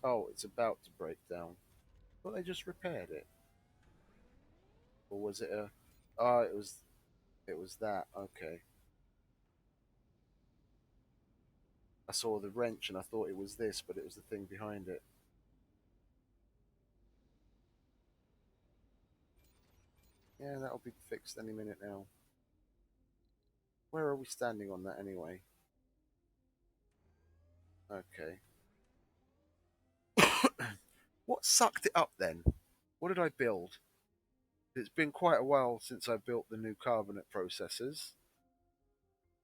Oh, it's about to break down. But they just repaired it. Or was it a... Oh, it was that. Okay. I saw the wrench and I thought it was this, but it was the thing behind it. Yeah, that'll be fixed any minute now. Where are we standing on that anyway? Okay. What sucked it up then? What did I build? It's been quite a while since I built the new carbonate processors.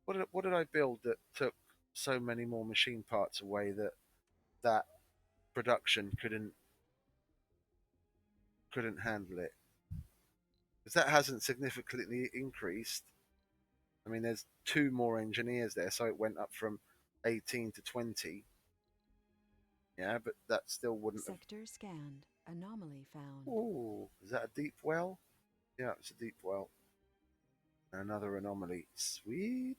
What did I build that took so many more machine parts away that production couldn't handle it? Because that hasn't significantly increased. I mean, there's two more engineers there, so it went up from 18 to 20. Yeah, but that still wouldn't have. Sector scanned. Anomaly found. Oh, is that a deep well? Yeah, it's a deep well. Another anomaly. Sweet.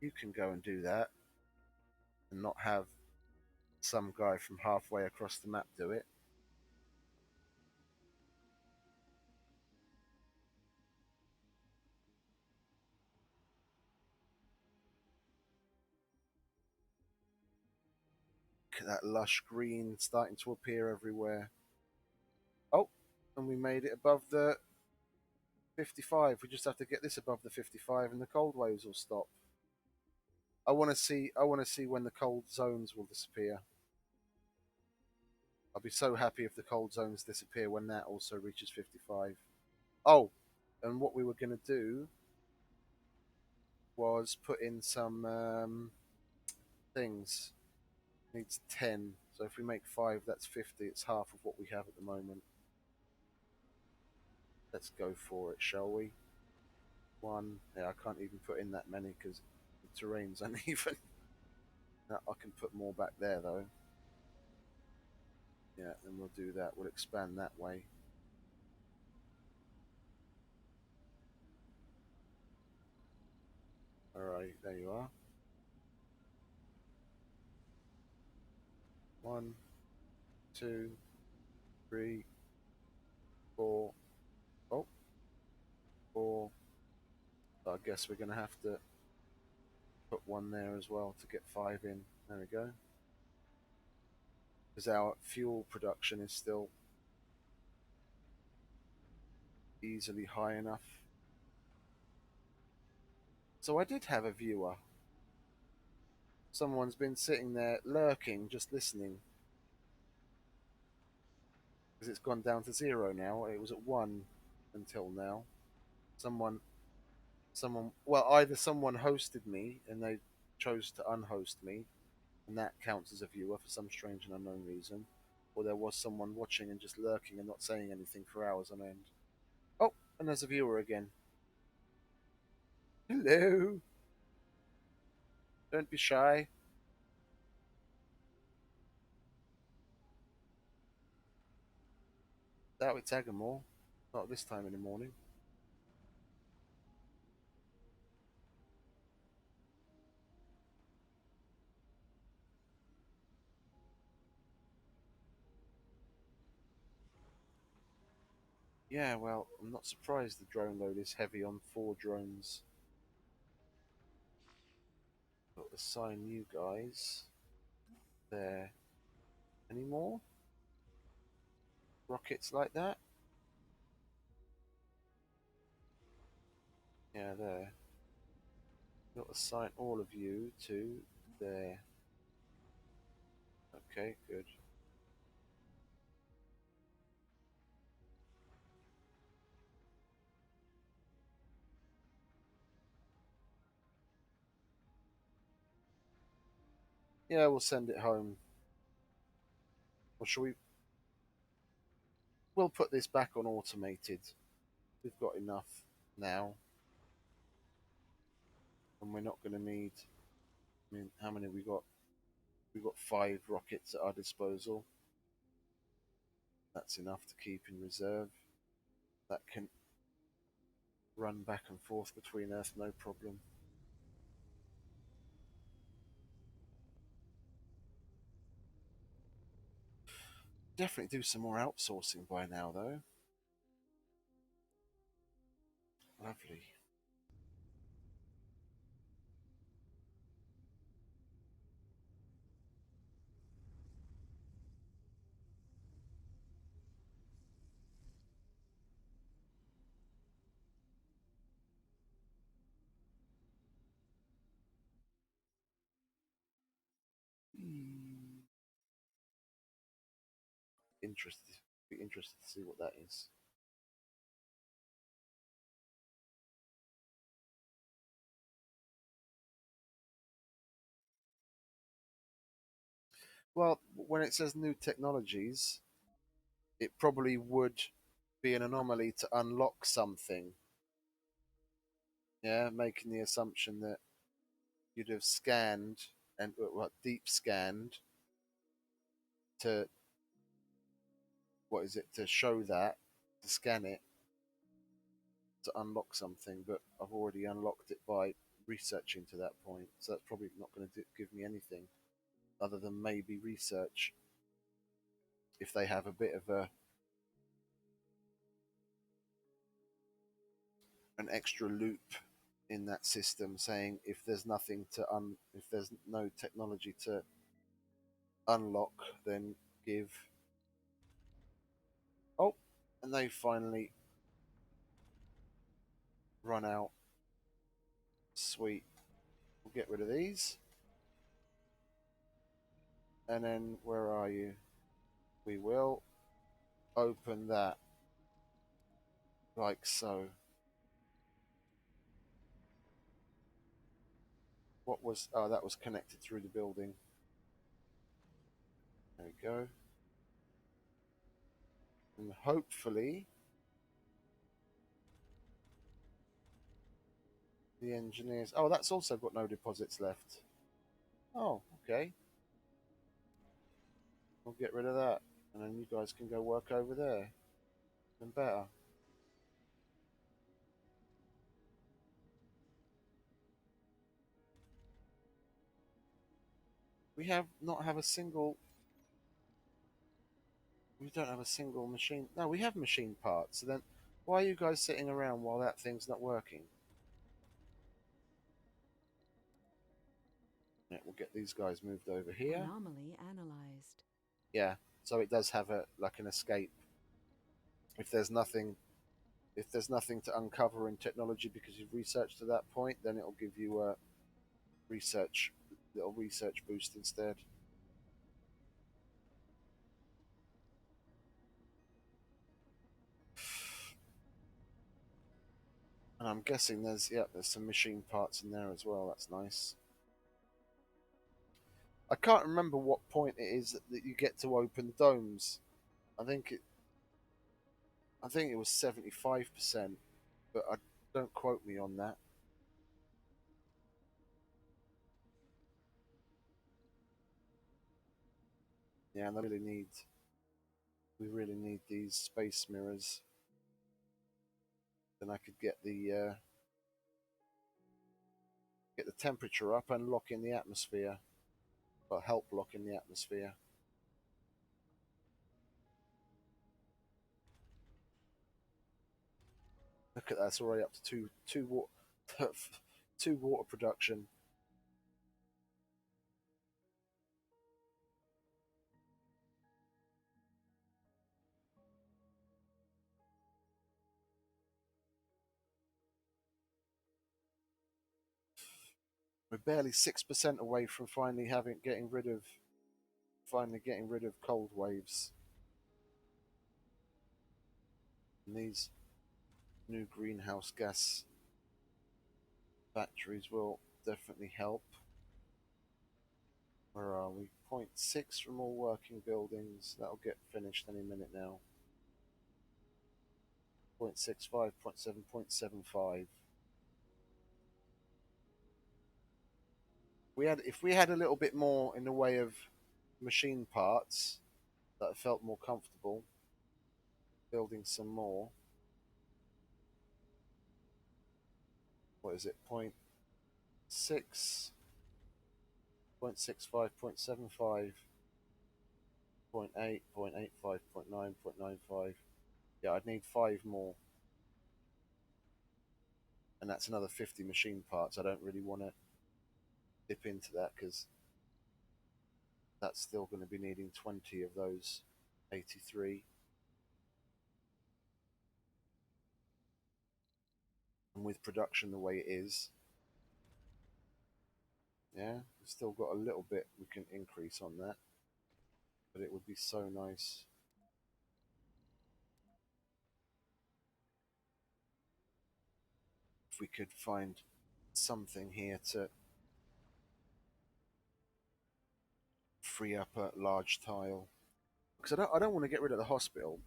You can go and do that and not have some guy from halfway across the map do it. Look at that lush green starting to appear everywhere. Oh, and we made it above the 55. We just have to get this above the 55 and the cold waves will stop. I want to see when the cold zones will disappear. I'll be so happy if the cold zones disappear when that also reaches 55. Oh, and what we were going to do was put in some things. Needs 10. So if we make 5, that's 50. It's half of what we have at the moment. Let's go for it, shall we? One. Yeah, I can't even put in that many because the terrain's uneven. I can put more back there though. Yeah, then we'll do that. We'll expand that way. Alright, there you are. One, two, three, four. Oh, four. So I guess we're going to have to put one there as well to get 5 in. There we go. Because our fuel production is still easily high enough. So I did have a viewer. Someone's been sitting there lurking, just listening. Because it's gone down to 0 now. It was at 1 until now. Someone, well, either someone hosted me and they chose to unhost me, and that counts as a viewer for some strange and unknown reason, or there was someone watching and just lurking and not saying anything for hours on end. Oh, and there's a viewer again. Hello. Don't be shy. Doubt it's Agamore. Not this time in the morning. Yeah, well, I'm not surprised the drone load is heavy on 4 drones. Got to assign you guys there. Any more rockets like that? Yeah, there. Got to assign all of you to there. Okay, good. Yeah, we'll send it home. Or shall we? We'll put this back on automated. We've got enough now, and we're not going to need. I mean, how many we got? We've got 5 rockets at our disposal. That's enough to keep in reserve. That can run back and forth between Earth, no problem. definitely do some more outsourcing by now, though. Lovely. Hmm. Interested. Be interested to see what that is. Well, when it says new technologies, it probably would be an anomaly to unlock something. Yeah, making the assumption that you'd have scanned and what deep scanned to what is it to show that to scan it to unlock something, but I've already unlocked it by researching to that point, so that's probably not going to give me anything other than maybe research if they have a bit of an extra loop in that system saying if there's nothing to if there's no technology to unlock, then give. Oh, and they finally run out. Sweet. We'll get rid of these. And then where are you? We will open that like so. What was, oh, that was connected through the building. There we go. And hopefully the engineers, oh, that's also got no deposits left. Oh, okay. We'll get rid of that. And then you guys can go work over there. Even better. We have not have a single, we don't have a single machine. No, we have machine parts. So then why are you guys sitting around while that thing's not working? Yeah, we'll get these guys moved over here. Anomaly analyzed. Yeah, so it does have a like an escape. If there's nothing, if there's nothing to uncover in technology because you've researched to that point, then it'll give you a research little research boost instead. And I'm guessing there's some machine parts in there as well. That's nice. I can't remember what point it is that you get to open domes. I think it I think it was 75%, but I don't quote me on that. Yeah, and we really need these space mirrors. Then I could get the temperature up and lock in the atmosphere, or help lock in the atmosphere. Look at that, it's already up to two water two water production. We're barely 6% away from finally getting rid of cold waves. And these new greenhouse gas batteries will definitely help. Where are we? 0.6 from all working buildings. That'll get finished any minute now. 0.65, 0.7, 0.75. If we had a little bit more in the way of machine parts that felt more comfortable building some more. What is it? 0.6, 0.65, 0.75. 0.8, 0.85, 0.9, 0.95. Yeah, I'd need 5 more. And that's another 50 machine parts. I don't really want to dip into that because that's still going to be needing 20 of those 83. And with production the way it is, yeah, we've still got a little bit we can increase on that. But it would be so nice if we could find something here to free up a large tile. Because I don't want to get rid of the hospital.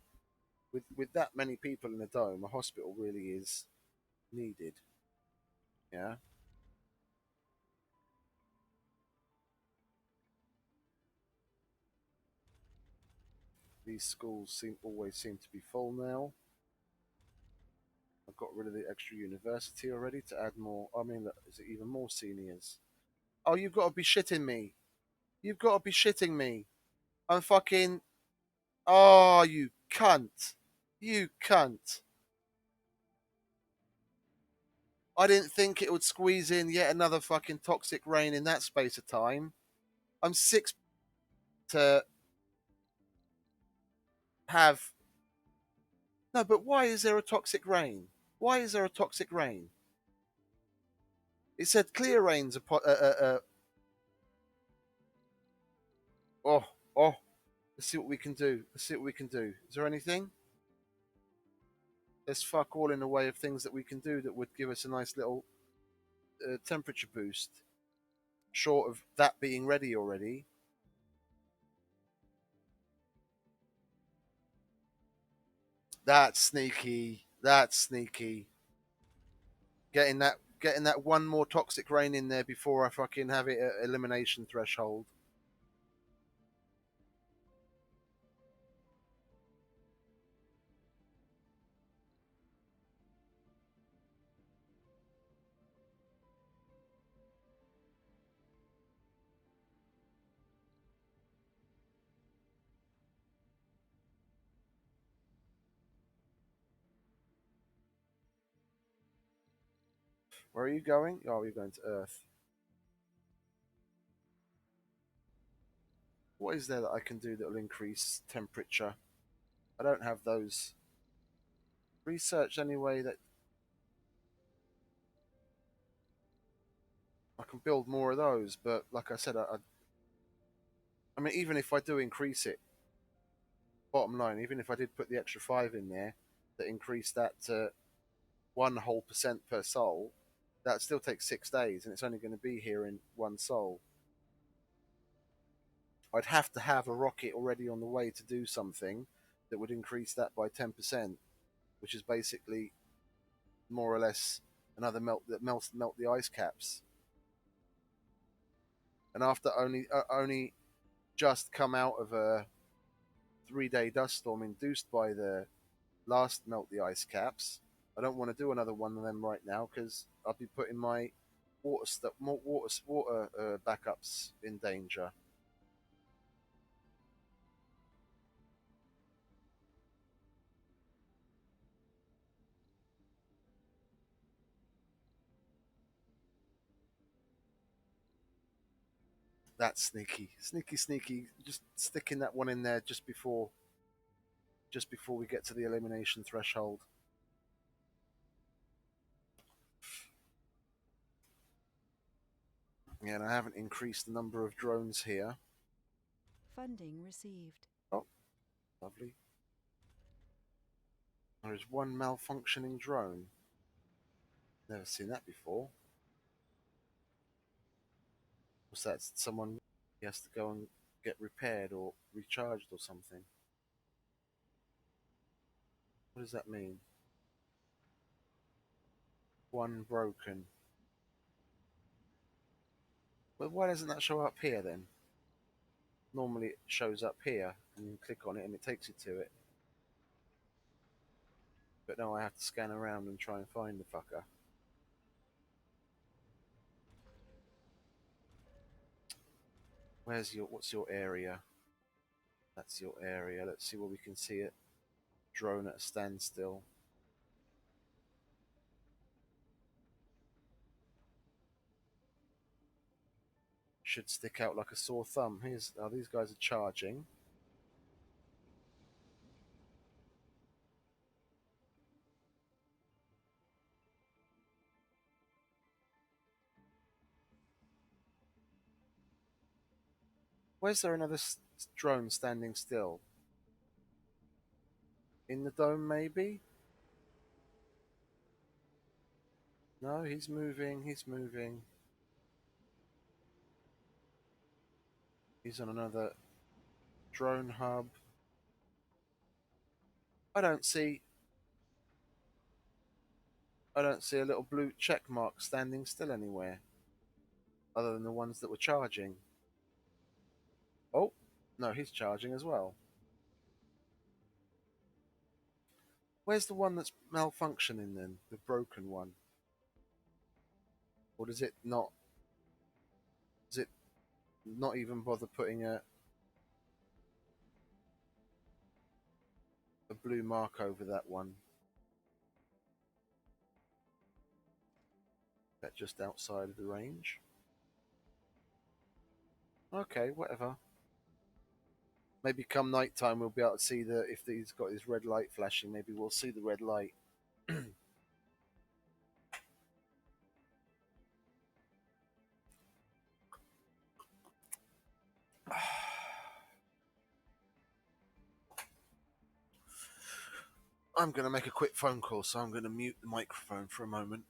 With that many people in the dome, a hospital really is needed. Yeah. These schools always seem to be full now. I've got rid of the extra university already to add more. I mean, look, is it even more seniors? Oh, you've got to be shitting me. You've got to be shitting me. I'm fucking. Oh, you cunt. You cunt. I didn't think it would squeeze in yet another fucking toxic rain in that space of time. I'm six to have. No, but why is there a toxic rain? Why is there a toxic rain? It said clear rains. Oh, oh. Let's see what we can do. Let's see what we can do. Is there anything? There's fuck all in the way of things that we can do that would give us a nice little temperature boost. Short of that being ready already. That's sneaky. That's sneaky. Getting that one more toxic rain in there before I fucking have it at elimination threshold. Where are you going? Oh, you're going to Earth. What is there that I can do that will increase temperature? I don't have those research anyway. That I can build more of those, but like I said, I mean, even if I do increase it, bottom line, even if I did put the extra 5 in there that increased that to 1 whole% per soul, that still takes 6 days, and it's only going to be here in 1 soul. I'd have to have a rocket already on the way to do something that would increase that by 10%, which is basically more or less another melt the ice caps. And after only just come out of a 3-day dust storm induced by the last melt the ice caps, I don't want to do another one of them right now because I'll be putting my water backups in danger. That's sneaky, sneaky, sneaky. Just sticking that one in there just before we get to the elimination threshold. Yeah, and I haven't increased the number of drones here. Funding received. Oh, lovely. There is one malfunctioning drone. Never seen that before. What's that? Someone he has to go and get repaired or recharged or something. What does that mean? One broken. Well, why doesn't that show up here then? Normally it shows up here and you click on it and it takes you to it. But no, I have to scan around and try and find the fucker. What's your area? That's your area. Let's see where we can see it. Drone at a standstill. Should stick out like a sore thumb. Here's these guys are charging. Where's there another drone standing still? In the dome, maybe? No, he's moving. He's moving. He's on another drone hub. I don't see. I don't see a little blue check mark standing still anywhere, other than the ones that were charging. Oh, no, he's charging as well. Where's the one that's malfunctioning then? The broken one? Or does it not? Does it not even bother putting a blue mark over that one? That just outside of the range. Okay, whatever. Maybe come night time we'll be able to see if he's got his red light flashing. Maybe we'll see the red light. I'm going to make a quick phone call, so I'm going to mute the microphone for a moment.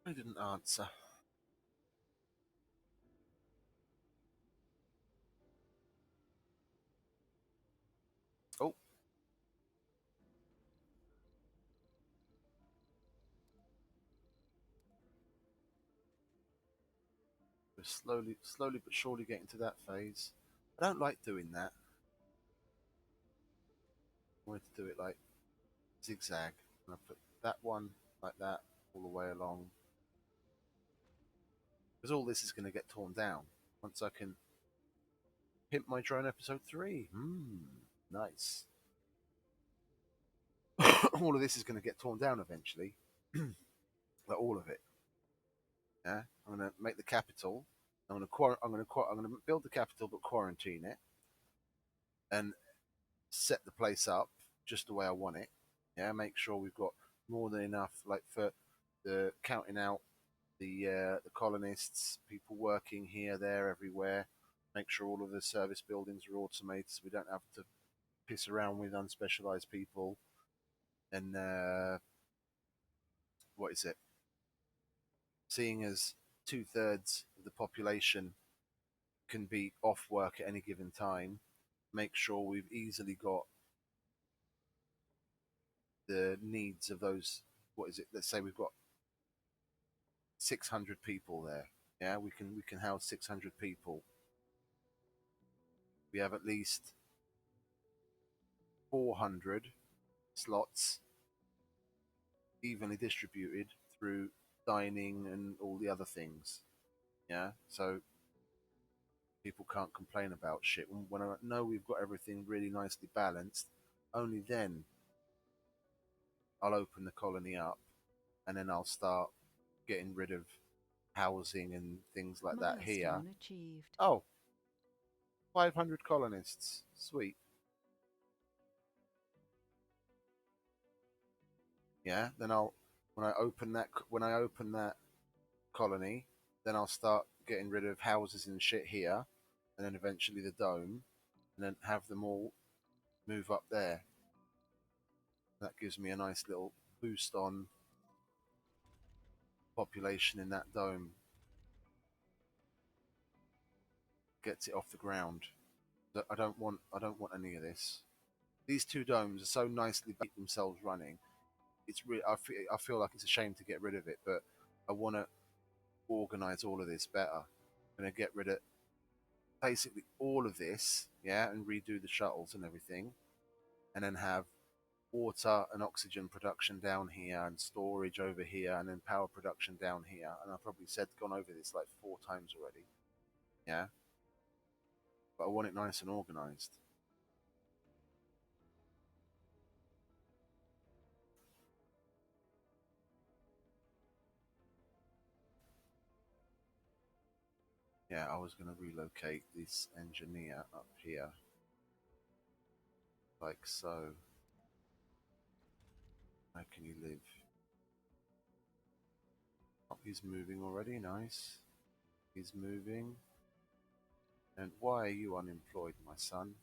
I didn't answer. Oh. We're slowly but surely getting to that phase. I don't like doing that. I wanted to do it like zigzag. And I put that one like that all the way along. Because all this is going to get torn down once I can pimp my drone episode 3. Nice. All of this is going to get torn down eventually. Like all of it. Yeah, I'm going to make the capital. I'm going to build the capital, but quarantine it and set the place up just the way I want it. Yeah, make sure we've got more than enough, like for the counting out the colonists, people working here, there, everywhere. Make sure all of the service buildings are automated, so we don't have to piss around with unspecialized people. And what is it? Seeing as 2/3 of the population can be off work at any given time, make sure we've easily got the needs of those. What is it? Let's say we've got 600 people there. Yeah, we can house 600 people. We have at least 400 slots evenly distributed through dining and all the other things. Yeah, so people can't complain about shit. When I know we've got everything really nicely balanced, only then I'll open the colony up and then I'll start getting rid of housing and things like that here. Milestone achieved. Oh, 500 colonists. Sweet. Yeah. Then I'll when I open that colony, then I'll start getting rid of houses and shit here, and then eventually the dome, and then have them all move up there. That gives me a nice little boost on population in that dome. Gets it off the ground. I don't want any of this. These two domes are so nicely baked themselves running. I feel like it's a shame to get rid of it, but I want to organize all of this better. I'm gonna get rid of basically all of this, yeah, and redo the shuttles and everything, and then have water and oxygen production down here and storage over here and then power production down here. And I've probably gone over this like 4 times already. Yeah. But I want it nice and organized. Yeah, I was going to relocate this engineer up here. Like so. Where can he live? Oh, he's moving already. Nice. He's moving. And why are you unemployed, my son?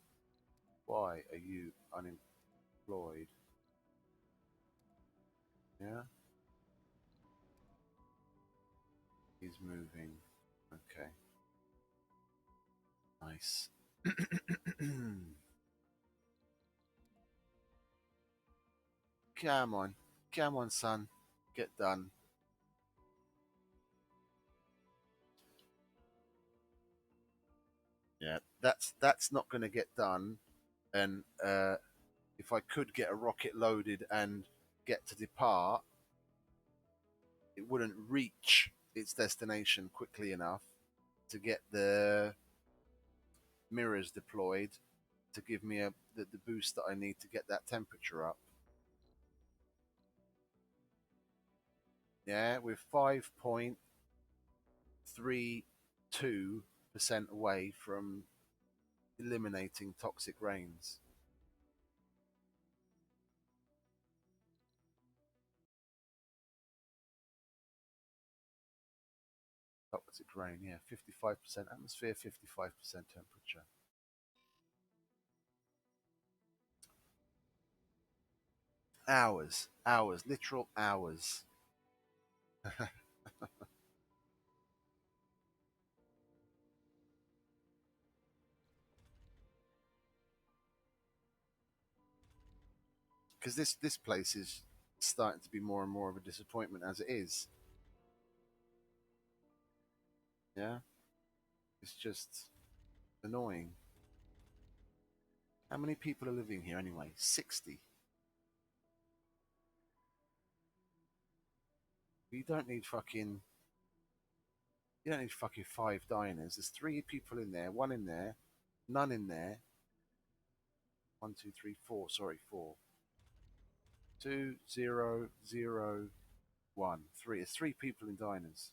Why are you unemployed? Yeah? He's moving. Okay. Nice. Come on. Come on, son. Get done. Yeah, that's not going to get done. And if I could get a rocket loaded and get to depart, it wouldn't reach its destination quickly enough to get the mirrors deployed to give me the boost that I need to get that temperature up. Yeah, we're 5.32% away from eliminating toxic rains. Toxic rain, yeah, 55% atmosphere, 55% temperature. Hours, literal hours. Because this place is starting to be more and more of a disappointment as it is. Yeah, it's just annoying. How many people are living here anyway? 60. You don't need fucking. You don't need fucking 5 diners. There's 3 people in there, one in there, none in there. One, two, three, four. Sorry, four. 2, 0, 0, 1, 3. There's 3 people in diners.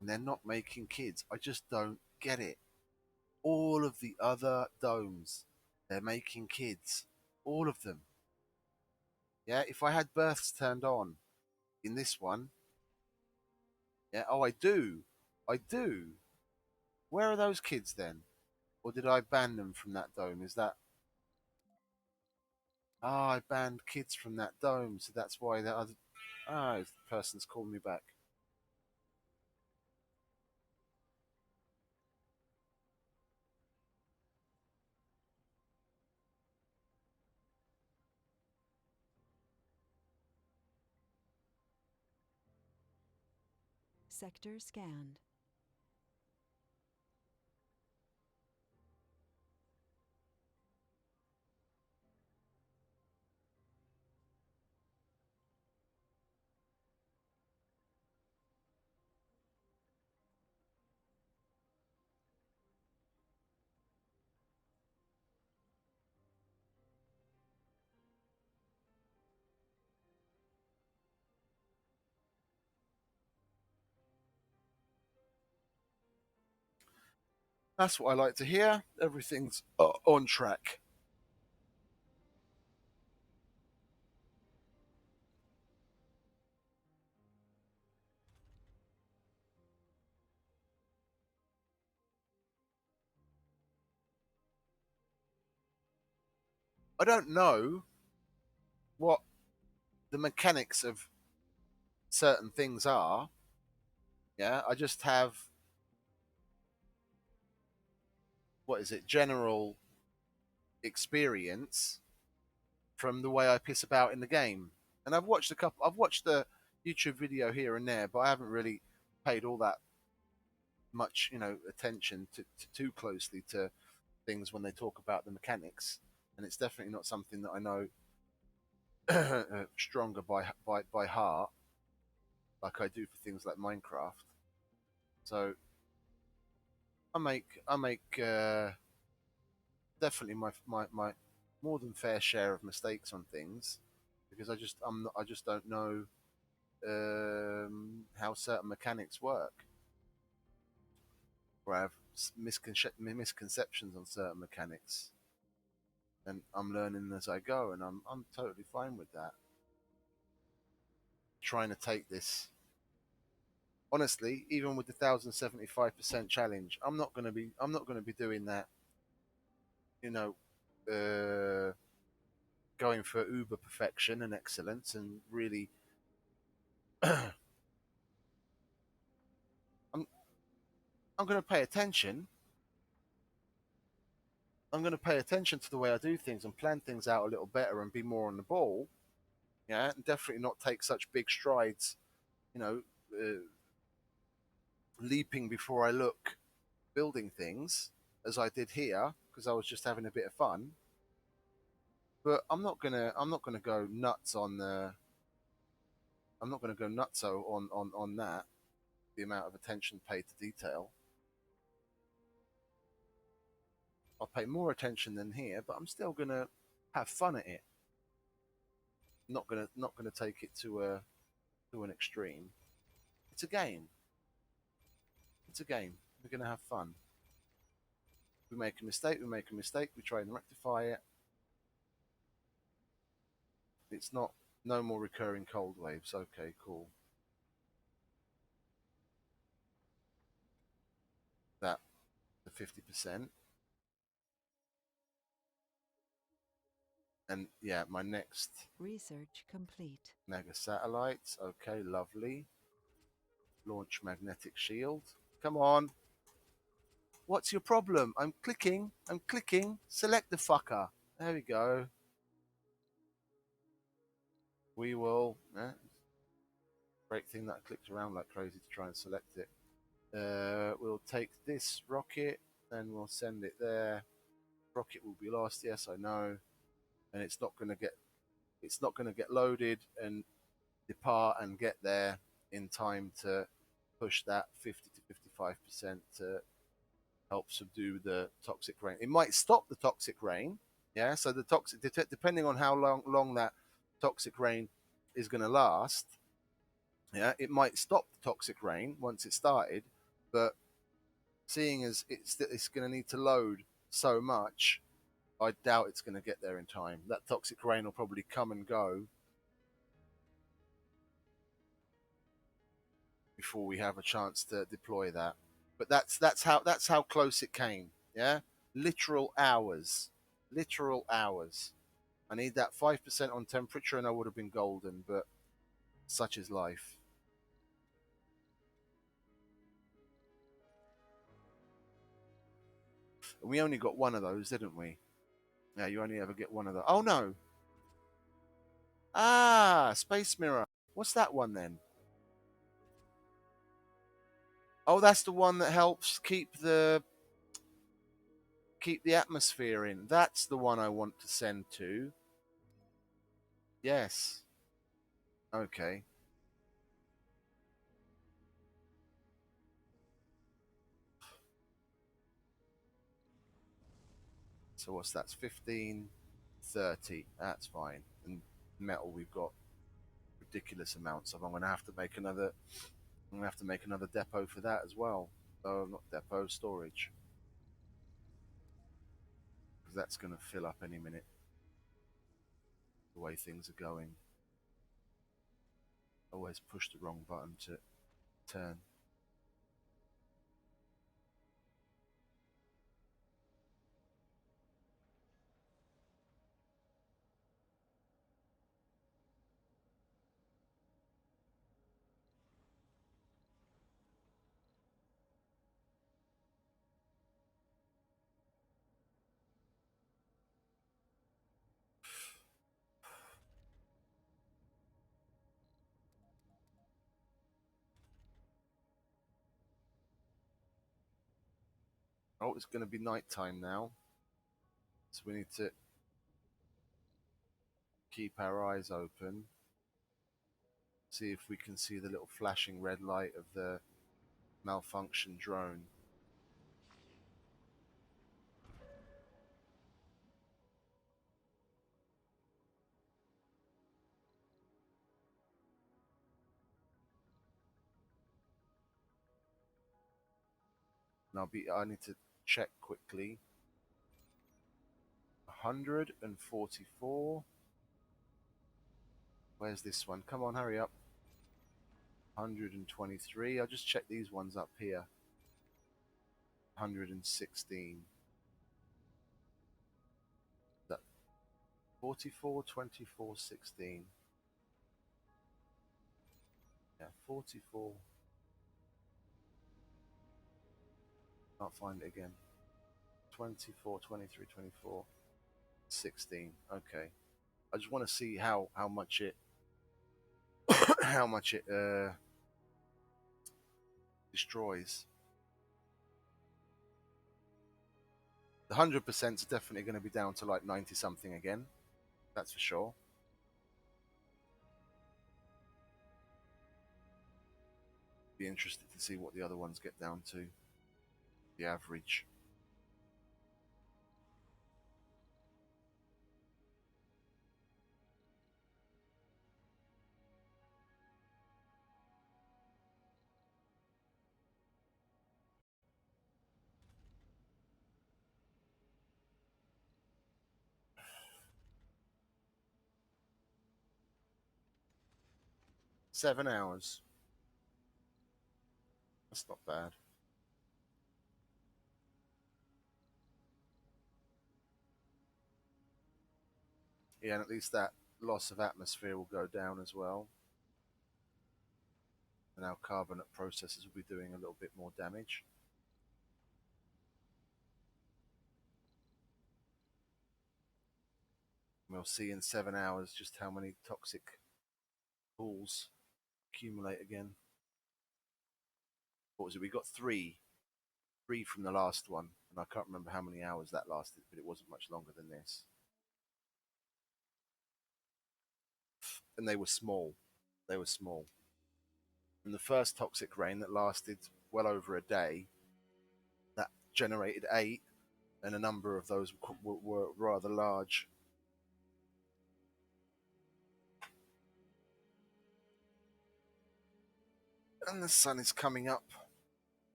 And they're not making kids. I just don't get it. All of the other domes, they're making kids. All of them. Yeah, if I had births turned on in this one, yeah, oh, I do. I do. Where are those kids then? Or did I ban them from that dome? Is that. Ah, I banned kids from that dome, so that's why that other. Ah, the person's called me back. Sector scanned. That's what I like to hear. Everything's on track. I don't know what the mechanics of certain things are. Yeah, I just have, what is it, general experience from the way I piss about in the game. And I've watched the YouTube video here and there, but I haven't really paid all that much, attention too closely to things when they talk about the mechanics. And it's definitely not something that I know stronger by heart like I do for things like Minecraft. So I make definitely my more than fair share of mistakes on things because I just don't know how certain mechanics work, or I have misconceptions on certain mechanics, and I'm learning as I go, and I'm totally fine with that. Trying to take this honestly, even with the 1,075% challenge, I'm not gonna be doing that. You know, uh, going for uber perfection and excellence, and really, I'm I'm gonna pay attention. I'm gonna pay attention to the way I do things and plan things out a little better and be more on the ball. Yeah, and definitely not take such big strides. You know, leaping before I look, building things as I did here because I was just having a bit of fun. But I'm not gonna go nuts on the I'm not gonna go nutso on that. The amount of attention paid to detail. I'll pay more attention than here, but I'm still gonna have fun at it. Not gonna take it to an extreme. It's a game. It's a game. We're gonna have fun. We make a mistake. We make a mistake. We try and rectify it. It's not no more recurring cold waves. Okay, cool. That the 50%. And yeah, my next Research complete. mega satellites. Okay, lovely. Launch magnetic shield. Come on. What's your problem? I'm clicking. I'm clicking. Select the fucker. There we go. We will. Great thing that I clicked around like crazy to try and select it. We'll take this rocket, then we'll send it there. Rocket will be lost. Yes, I know, and it's not gonna get loaded and depart and get there in time to push that 50 to 55% to help subdue the toxic rain. It might stop the toxic rain. Yeah, so the toxic, depending on how long that toxic rain is going to last. Yeah, it might stop the toxic rain once it started, but seeing as it's going to need to load so much, I doubt it's going to get there in time. That toxic rain will probably come and go before we have a chance to deploy that. But that's how close it came. Yeah, literal hours, literal hours. I need that 5% on temperature, and I would have been golden. But such is life. And we only got one of those, didn't we? Yeah, you only ever get one of those. Oh no! Ah, space mirror. What's that one then? Oh, that's the one that helps keep the atmosphere in. That's the one I want to send to. Yes. Okay. So what's that's 15, 30. That's fine. And metal we've got ridiculous amounts of. I'm gonna have to make another I'm gonna have to make another depot for that as well. Oh, not depot, storage. that's going to fill up any minute, the way things are going. Always push the wrong button to turn. Oh, it's going to be nighttime now, so we need to keep our eyes open. See if we can see the little flashing red light of the malfunctioned drone. And I need to check quickly. 144. Where's this one? Come on, hurry up. 123. I'll just check these ones up here. 116. That 44, 24, 16. Yeah, 44. Can't find it again. 24, 23, 24, 16. Okay. I just want to see how much it how much it destroys. The 100% is definitely going to be down to like 90 something again. That's for sure. Be interested to see what the other ones get down to. The average. $7. That's not bad. Yeah, and at least that loss of atmosphere will go down as well. And our carbonate processes will be doing a little bit more damage. We'll see in 7 hours just how many toxic pools accumulate again. What was it? We got three from the last one, and I can't remember how many hours that lasted, but it wasn't much longer than this. And they were small. They were small. And the first toxic rain that lasted well over a day, that generated 8, and a number of those were rather large. And the sun is coming up.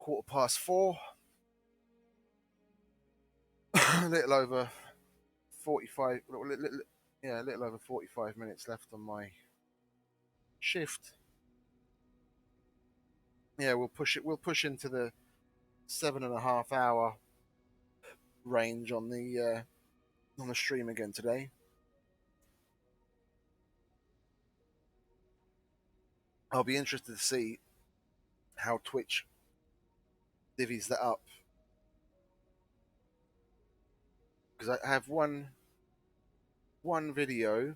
4:15. A little over 45. Yeah, a little over 45 minutes left on my shift. Yeah, we'll push it. We'll push into the 7.5 hour range on the stream again today. I'll be interested to see how Twitch divvies that up, because I have one video,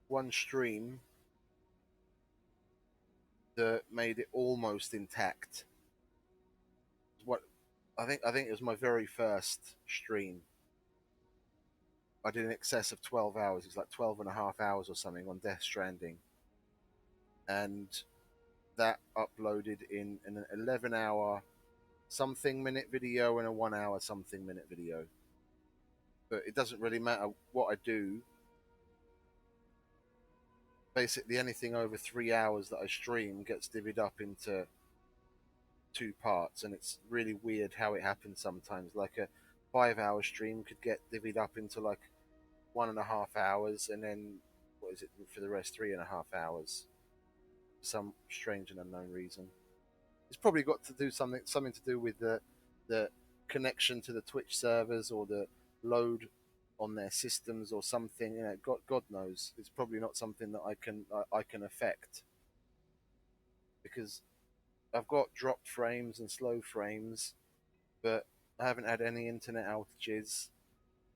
one stream that made it almost intact. What I think it was my very first stream. I did in excess of 12 hours. It was like 12.5 hours or something on Death Stranding, and that uploaded in an 11-hour something minute video and a 1 hour something minute video. But it doesn't really matter what I do. Basically, anything over 3 hours that I stream gets divvied up into two parts, and it's really weird how it happens sometimes. Like a 5 hour stream could get divvied up into like 1.5 hours, and then what is it for the rest, 3.5 hours, for some strange and unknown reason. It's probably got to do something to do with the connection to the Twitch servers or the load on their systems or something. You know, God knows. It's probably not something that I can affect, because I've got dropped frames and slow frames, but I haven't had any internet outages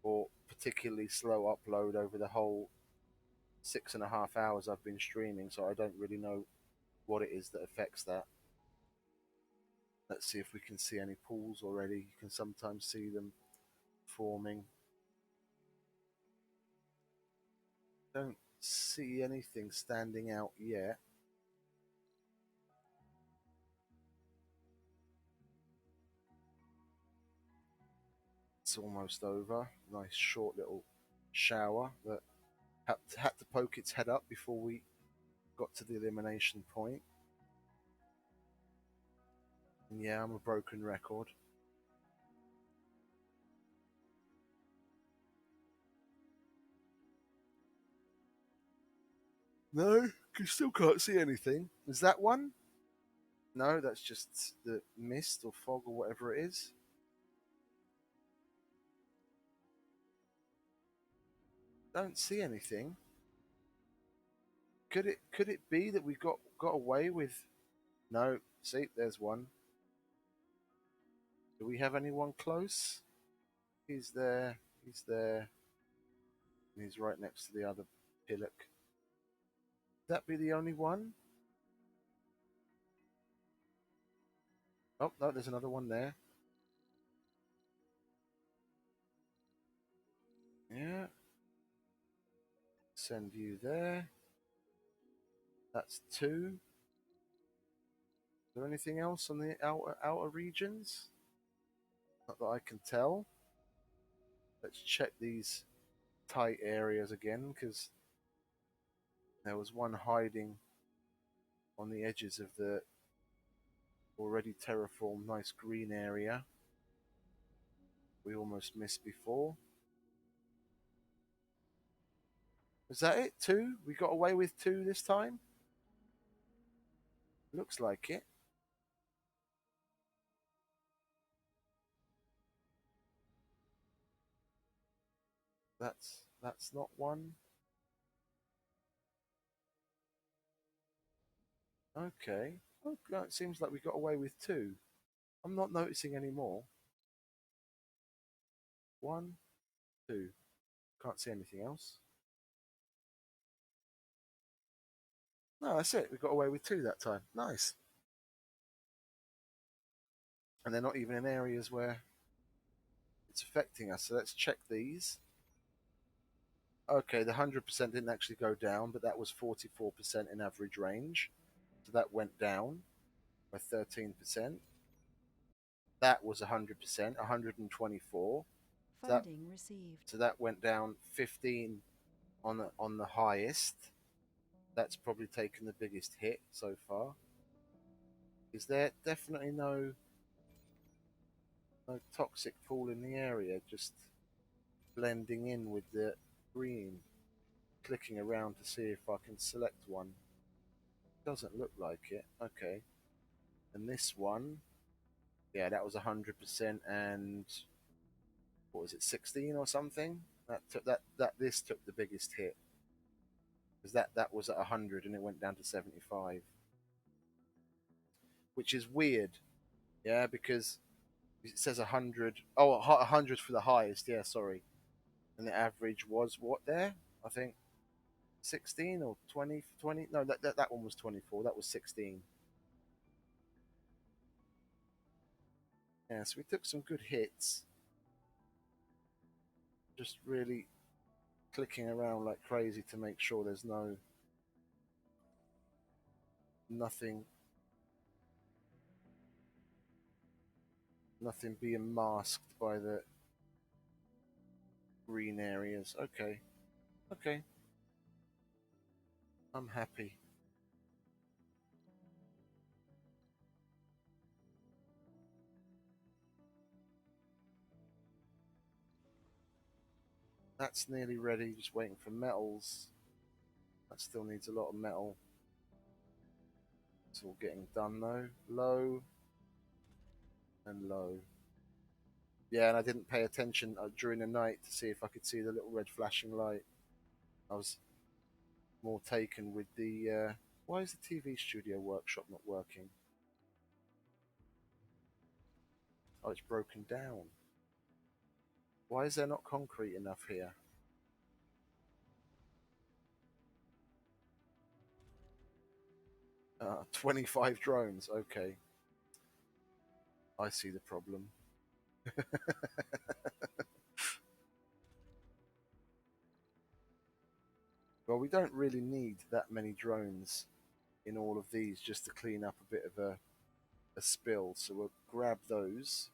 or particularly slow upload over the whole 6.5 hours I've been streaming. So I don't really know what it is that affects that. Let's see if we can see any pools already. You can sometimes see them forming. Don't see anything standing out yet. It's almost over. Nice short little shower that had to poke its head up before we got to the elimination point. And yeah, I'm a broken record. No, still can't see anything. Is that one? No, that's just the mist or fog or whatever it is. Don't see anything. Could it be that we got away with? No, see, there's one. Do we have anyone close? He's there. He's there. And he's right next to the other pillock. Could that be the only one? Oh no, there's another one there. Yeah. Send you there. That's two. Is there anything else on the outer regions? Not that I can tell. Let's check these tight areas again, because there was one hiding on the edges of the already terraformed nice green area we almost missed before. Was that it? Two? We got away with two this time? Looks like it. That's not one. Okay. Oh, no, it seems like we got away with two. I'm not noticing any more. One, two. Can't see anything else. No, that's it. We got away with two that time. Nice. And they're not even in areas where it's affecting us. So let's check these. Okay, the 100% didn't actually go down, but that was 44% in average range. So that went down by 13%. That was 100%, 124. Funding received. So that went down 15 on the highest. That's probably taken the biggest hit so far. Is there definitely no toxic pool in the area, just blending in with the green? Clicking around to see if I can select one. Doesn't look like it. Okay. And this one, yeah, that was 100%, and what was it, 16 or something? This took the biggest hit, because that was at 100 and it went down to 75, which is weird. Yeah, because it says 100. Oh, 100 for the highest. Yeah, sorry. And the average was what there? I think 16 or 20. 20. No, that one was 24. That was 16. Yeah, so we took some good hits. Just really clicking around like crazy to make sure there's nothing being masked by the green areas. Okay. Okay. I'm happy. That's nearly ready. Just waiting for metals. That still needs a lot of metal. It's all getting done though. Low and low. Yeah, and I didn't pay attention during the night to see if I could see the little red flashing light. I was more taken with the. Why is the TV studio workshop not working? Oh, it's broken down. Why is there not concrete enough here? 25 drones. Okay, I see the problem. Well, we don't really need that many drones in all of these just to clean up a bit of a spill. So we'll grab those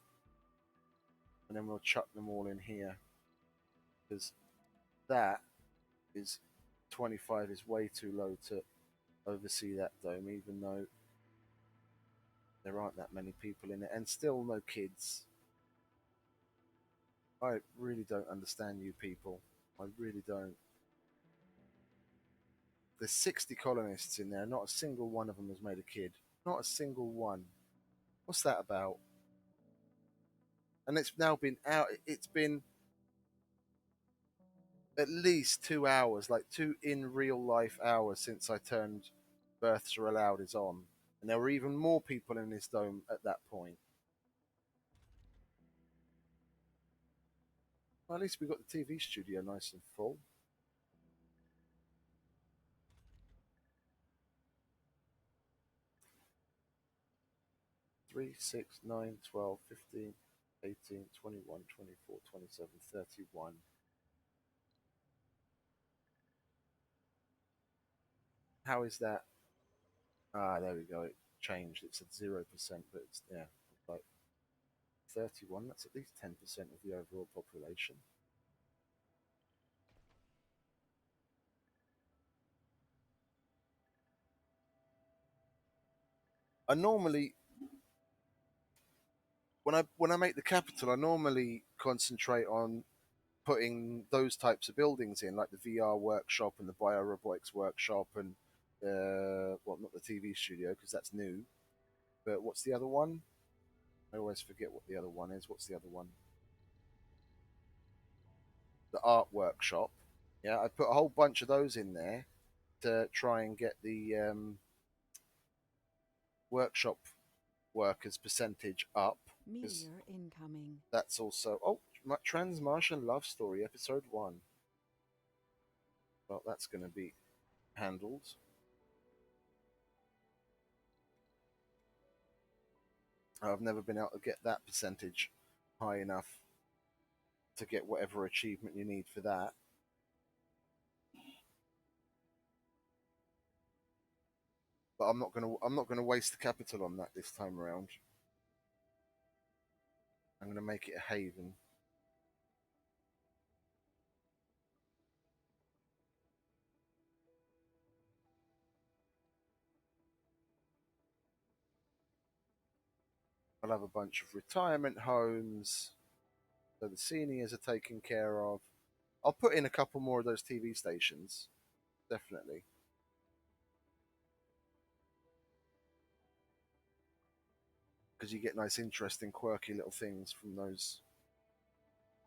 and then we'll chuck them all in here because that is 25 is way too low to oversee that dome, even though there aren't that many people in it and still no kids. I really don't understand you people. I really don't. There's 60 colonists in there. Not a single one of them has made a kid. Not a single one. What's that about? And it's now been out. It's been at least 2 hours, like two in real life hours since I turned births are allowed is on. And there were even more people in this dome at that point. Well, at least we got the TV studio nice and full. Three, 6, 9, 12, 15, 18, 21, 24, 27, 31. How is that? Ah, there we go. It changed. It's at 0%, but it's, yeah, like 31. That's at least 10% of the overall population. I normally, when I make the capital, I normally concentrate on putting those types of buildings in, like the VR workshop and the biorobotics workshop, and well, not the TV studio because that's new. But what's the other one? I always forget what the other one is. What's the other one? The art workshop. Yeah, I put a whole bunch of those in there to try and get the workshop workers percentage up. Meteor incoming. That's also Trans Martian Love Story episode 1. Well, that's going to be handled. I've never been able to get that percentage high enough to get whatever achievement you need for that. But I'm not gonna waste the capital on that this time around. I'm gonna make it a haven. I'll have a bunch of retirement homes, so the seniors are taken care of. I'll put in a couple more of those TV stations, definitely, because you get nice, interesting, quirky little things from those.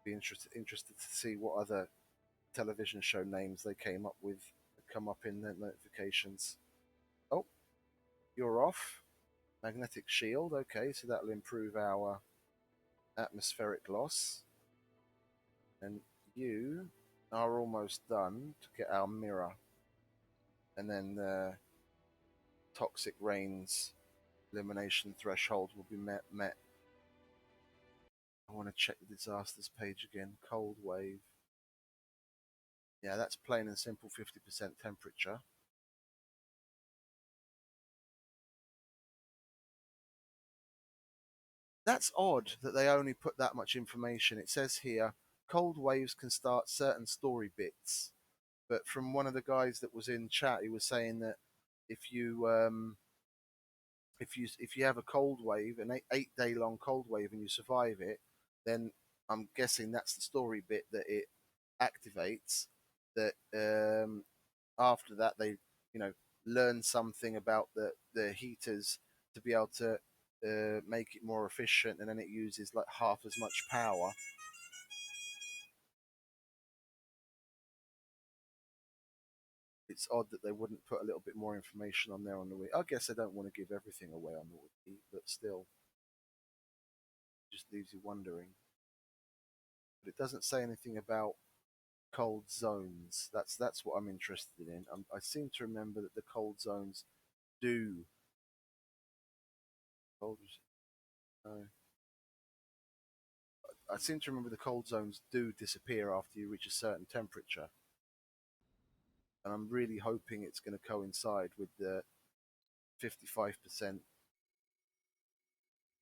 Be interested to see what other television show names they came up with that come up in the notifications. Oh, you're off. Magnetic shield. Okay, so that'll improve our atmospheric loss. And you are almost done to get our mirror. And then the toxic rains elimination threshold will be met. I want to check the disasters page again. Cold wave. Yeah, that's plain and simple 50% temperature. That's odd that they only put that much information. It says here cold waves can start certain story bits, but from one of the guys that was in chat, he was saying that if you if you have a cold wave, an 8 day long cold wave, and you survive it, then I'm guessing that's the story bit that it activates, that after that they learn something about the heaters to be able to make it more efficient, and then it uses like half as much power. It's odd that they wouldn't put a little bit more information on there on the wiki. I guess they don't want to give everything away on the wiki, but still, just leaves you wondering. But it doesn't say anything about cold zones. That's what I'm interested in. I seem to remember that the cold zones do. Cold, no. I seem to remember the cold zones do disappear after you reach a certain temperature, and I'm really hoping it's going to coincide with the 55%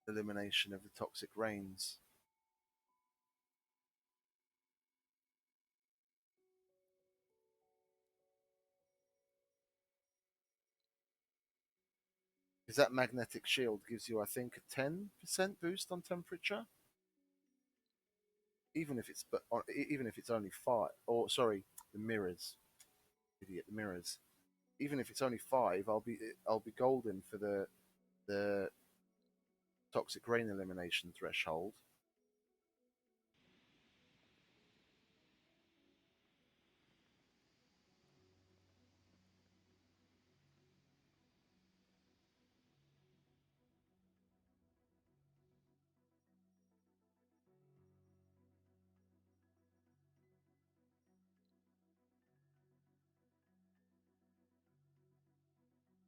elimination of the toxic rains. Because that magnetic shield gives you, I think, a 10% boost on temperature, even if it's only 5. Or sorry, the mirrors, idiot, the mirrors. Even if it's only 5, I'll be golden for the toxic rain elimination threshold.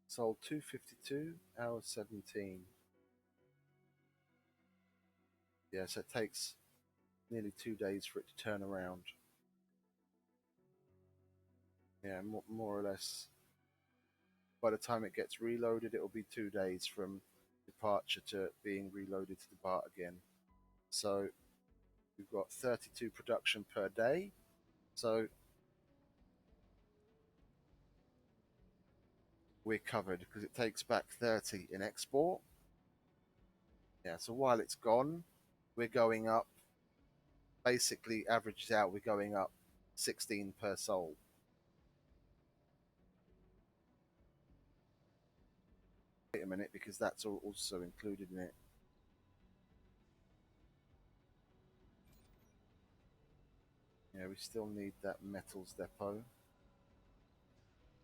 Sold 252, hour 17. Yeah, so it takes nearly 2 days for it to turn around. Yeah, more or less. By the time it gets reloaded, it'll be 2 days from departure to being reloaded to the BART again. So we've got 32 production per day. So we're covered because it takes back 30 in export. Yeah, so while it's gone, we're going up. Basically, averages out, we're going up 16 per soul. Wait a minute, because that's also included in it. Yeah, we still need that metals depot.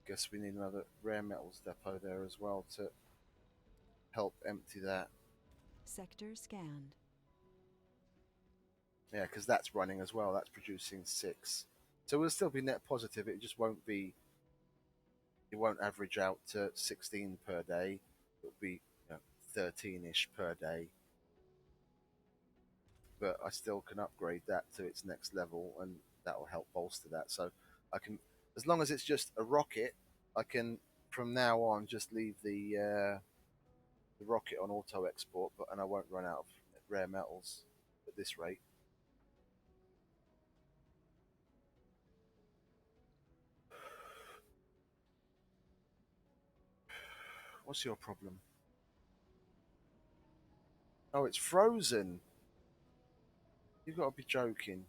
Guess we need another rare metals depot there as well to help empty that. Sector scanned. Yeah, because that's running as well. That's producing 6. So we'll still be net positive. It just won't be. It won't average out to 16 per day. It'll be 13-ish per day. But I still can upgrade that to its next level, and that will help bolster that. So I can, as long as it's just a rocket, I can from now on just leave the rocket on auto export, and I won't run out of rare metals at this rate. What's your problem? Oh, it's frozen. You've got to be joking.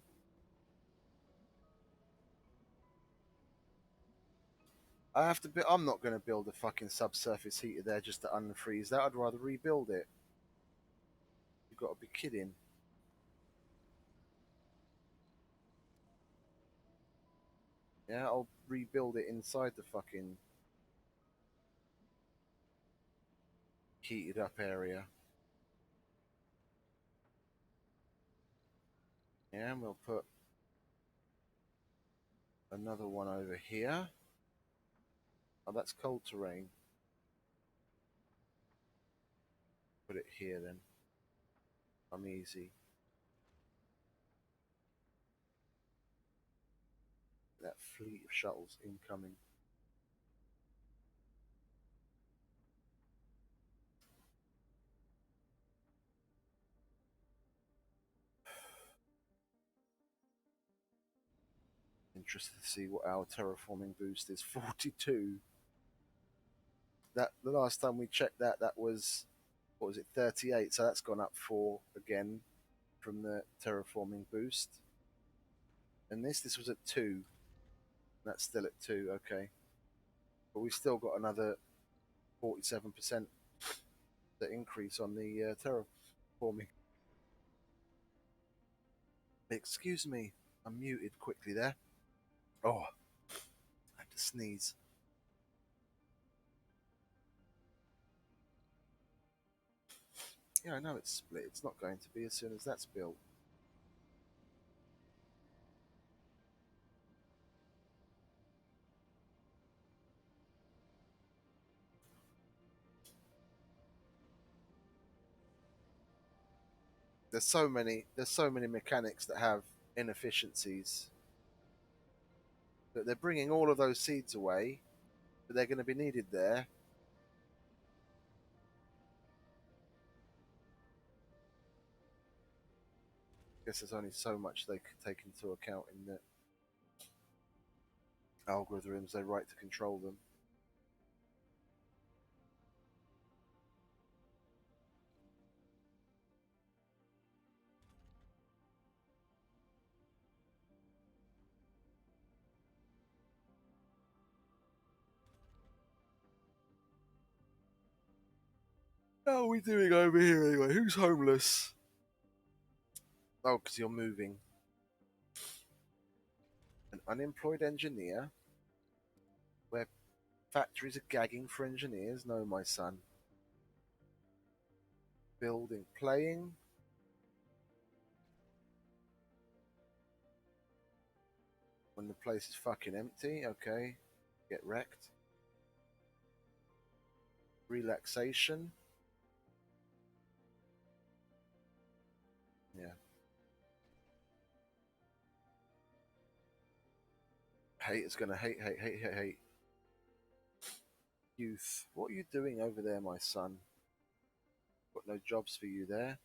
I have to. I'm not going to build a fucking subsurface heater there just to unfreeze that. I'd rather rebuild it. You've got to be kidding. Yeah, I'll rebuild it inside the fucking heated up area. Yeah, and we'll put another one over here. Oh, that's cold terrain. Put it here then. I'm easy. That fleet of shuttles incoming. Interested to see what our terraforming boost is. 42. That the last time we checked that was, what was it, 38? So that's gone up 4 again from the terraforming boost. And this was at 2. That's still at 2, okay. But we've still got another 47% the increase on the terraforming. Excuse me, I'm muted quickly there. Oh, I had to sneeze. Yeah, I know it's split. It's not going to be as soon as that's built. There's so many mechanics that have inefficiencies that they're bringing all of those seeds away, but they're going to be needed there. I guess there's only so much they could take into account in the algorithms they write to control them. How are we doing over here anyway? Who's homeless? Oh, because you're moving. An unemployed engineer? Where factories are gagging for engineers? No, my son. Building, playing. When the place is fucking empty, okay. Get wrecked. Relaxation. Yeah. Hate is gonna hate, hate, hate, hate, hate. Youth. What are you doing over there, my son? Got no jobs for you there.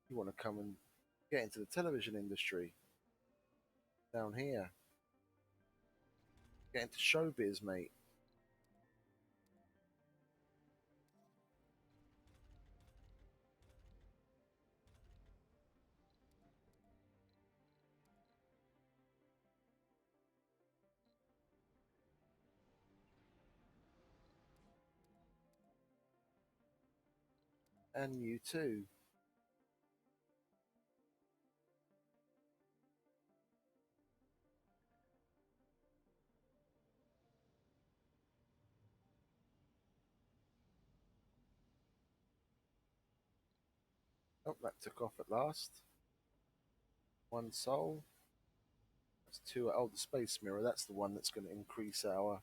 You want to come and get into the television industry down here. Get into showbiz, mate. And you too. Oh, that took off at last. One soul. That's two. Oh, the space mirror. That's the one that's going to increase our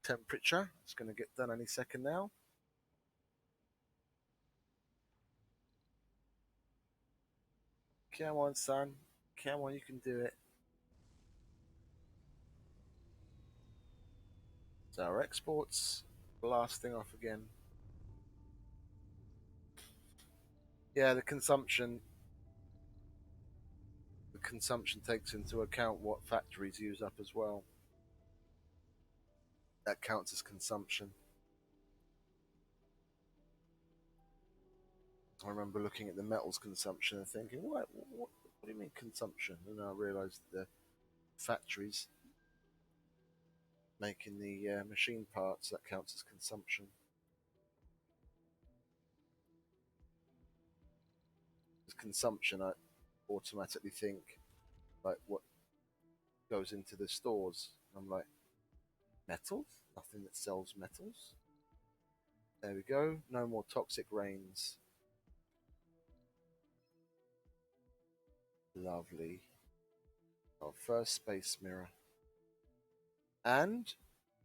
temperature. It's going to get done any second now. Come on, son. Come on, you can do it. So our exports blasting off again. Yeah, the consumption takes into account what factories use up as well. That counts as consumption. I remember looking at the metals consumption and thinking, what do you mean consumption? And I realised that the factories making the machine parts, that counts as consumption. As consumption, I automatically think like what goes into the stores. I'm like, metals? Nothing that sells metals. There we go. No more toxic rains. Lovely. Our first space mirror. And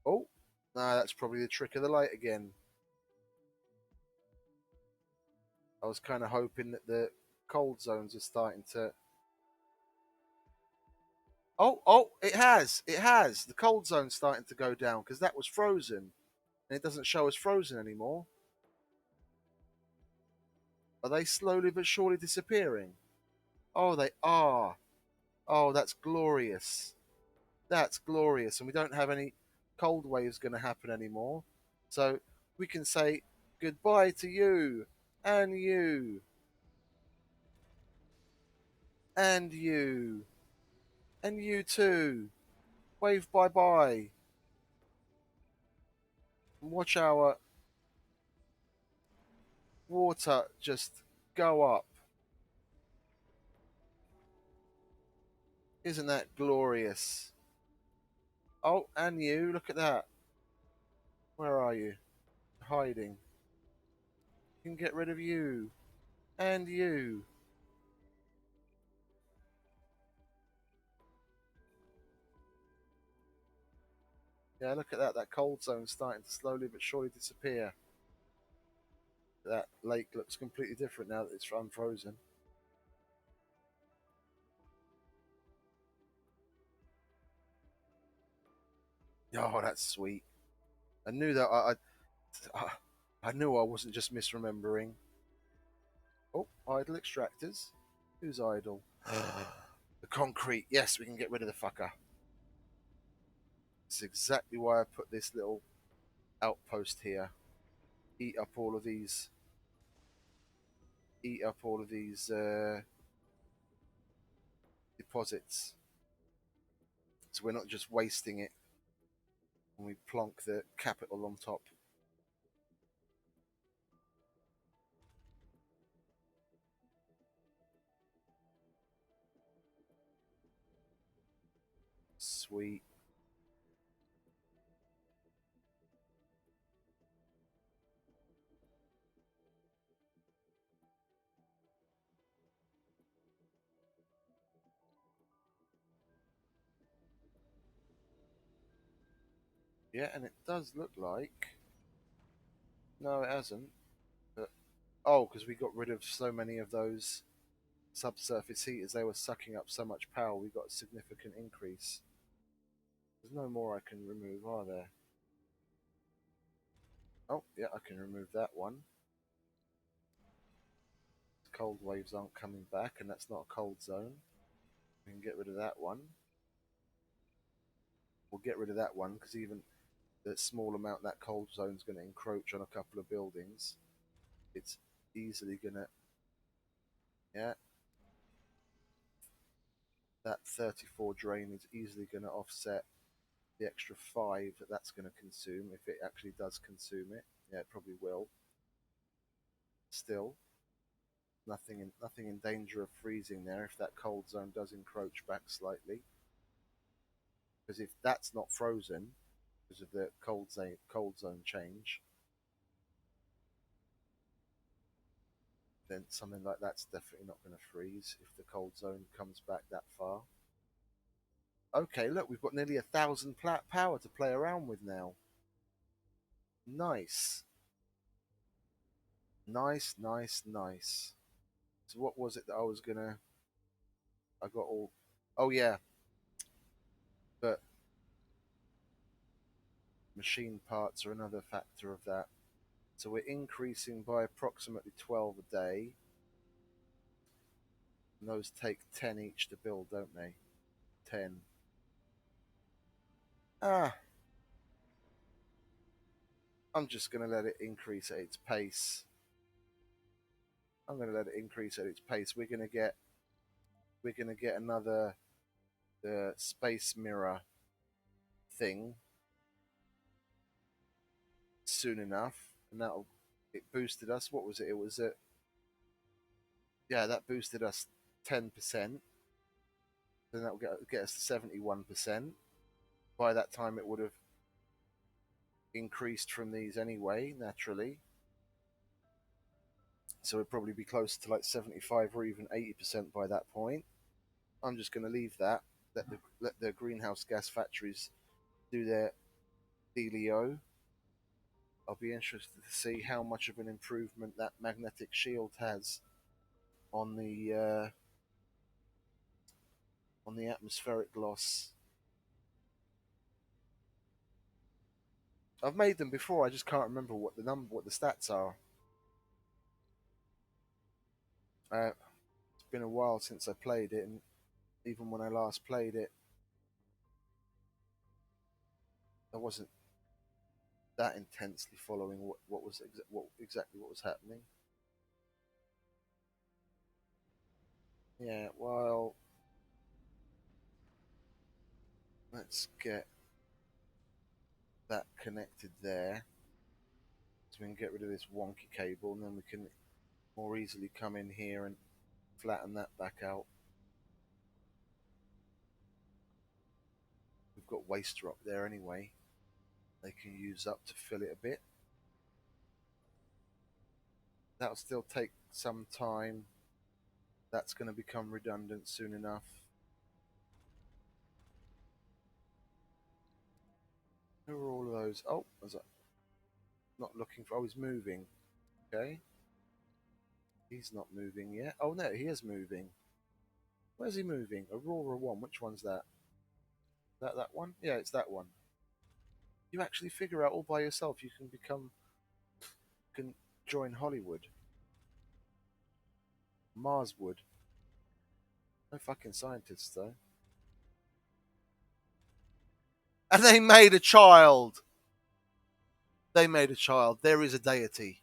oh, no, that's probably the trick of the light again. I was kind of hoping that the cold zones are starting to. Oh, it has. It has. The cold zone's starting to go down because that was frozen. And it doesn't show as frozen anymore. Are they slowly but surely disappearing? Oh, they are. Oh, that's glorious. That's glorious. And we don't have any cold waves going to happen anymore. So we can say goodbye to you, and you, and you. And you too. Wave bye bye. Watch our water just go up. Isn't that glorious? Oh, and you, look at that. Where are you? Hiding. You can get rid of you. And you. Yeah, look at that. That cold zone's starting to slowly but surely disappear. That lake looks completely different now that it's unfrozen. Oh, that's sweet. I knew that I knew I wasn't just misremembering. Oh, idle extractors. Who's idle? The concrete. Yes, we can get rid of the fucker. It's exactly why I put this little outpost here. Eat up all of these. Eat up all of these deposits. So we're not just wasting it when we plonk the capital on top. Sweet. Yeah, and it does look like. No, it hasn't. But, oh, because we got rid of so many of those subsurface heaters. They were sucking up so much power. We got a significant increase. There's no more I can remove, are there? Oh, yeah, I can remove that one. Cold waves aren't coming back, and that's not a cold zone. We can get rid of that one. We'll get rid of that one because even the small amount that cold zone is going to encroach on a couple of buildings. It's easily going to, yeah, that 34 drain is easily going to offset the extra 5 that that's going to consume if it actually does consume it. Yeah, it probably will. Still, nothing in danger of freezing there if that cold zone does encroach back slightly. Because if that's not frozen because of the cold zone change, then something like that's definitely not going to freeze if the cold zone comes back that far. Okay, look, we've got nearly 1,000 power to play around with now. Nice. Nice, nice, nice. So what was it that I was gonna? I got all. Oh yeah, but machine parts are another factor of that. So we're increasing by approximately 12 a day. And those take 10 each to build, don't they? 10. Ah, I'm just gonna let it increase at its pace. I'm gonna let it increase at its pace. We're gonna get another space mirror thing soon enough, and that'll it boosted us. What was it? It was at yeah, that boosted us 10%. Then that will get us to 71%. By that time, it would have increased from these anyway, naturally. So it'd probably be close to like 75 or even 80% by that point. I'm just going to leave that. Let the greenhouse gas factories do their dealio. I'll be interested to see how much of an improvement that magnetic shield has on the atmospheric loss. I've made them before. I just can't remember what the stats are. It's been a while since I played it, and even when I last played it, I wasn't that intensely following what exactly what was happening. Yeah, well, Let's get that connected there. So we can get rid of this wonky cable, and then we can more easily come in here and flatten that back out. We've got waste rock there anyway. They can use up to fill it a bit. That'll still take some time. That's going to become redundant soon enough. Who are all of those? Oh, was that not looking for? Oh, he's moving. Okay. He's not moving yet. Oh no, he is moving. Where's he moving? Aurora 1. Which one's that? That one? Yeah, it's that one. You actually figure out all by yourself. You can can join Hollywood. Marswood. No fucking scientists though. And they made a child. They made a child. There is a deity.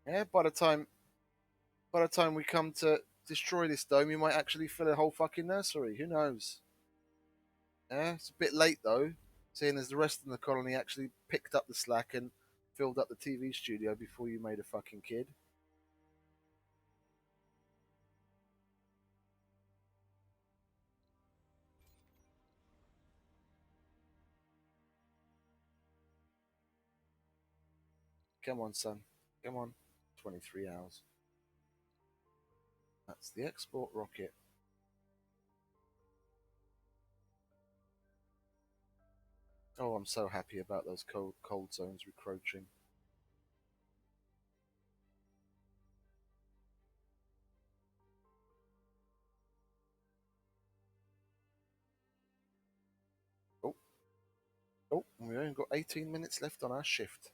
Yeah, by the time we come to destroy this dome, you might actually fill a whole fucking nursery. Who knows? Yeah, it's a bit late though, seeing as the rest of the colony actually picked up the slack and filled up the TV studio before you made a fucking kid. Come on, son. Come on. 23 hours. That's the export rocket. Oh, I'm so happy about those cold zones recroaching. Oh, oh, we've only got 18 minutes left on our shift.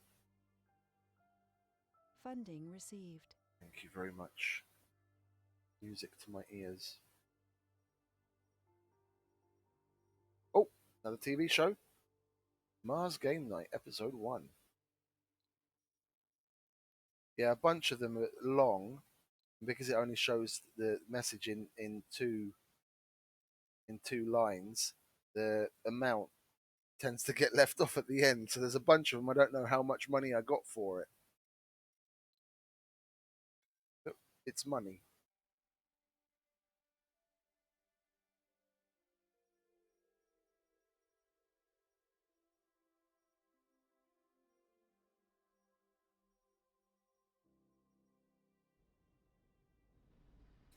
Funding received. Thank you very much. Music to my ears. Oh, another TV show. Mars Game Night, Episode 1. Yeah, a bunch of them are long because it only shows the message in two lines. The amount tends to get left off at the end, so there's a bunch of them. I don't know how much money I got for it. But it's money.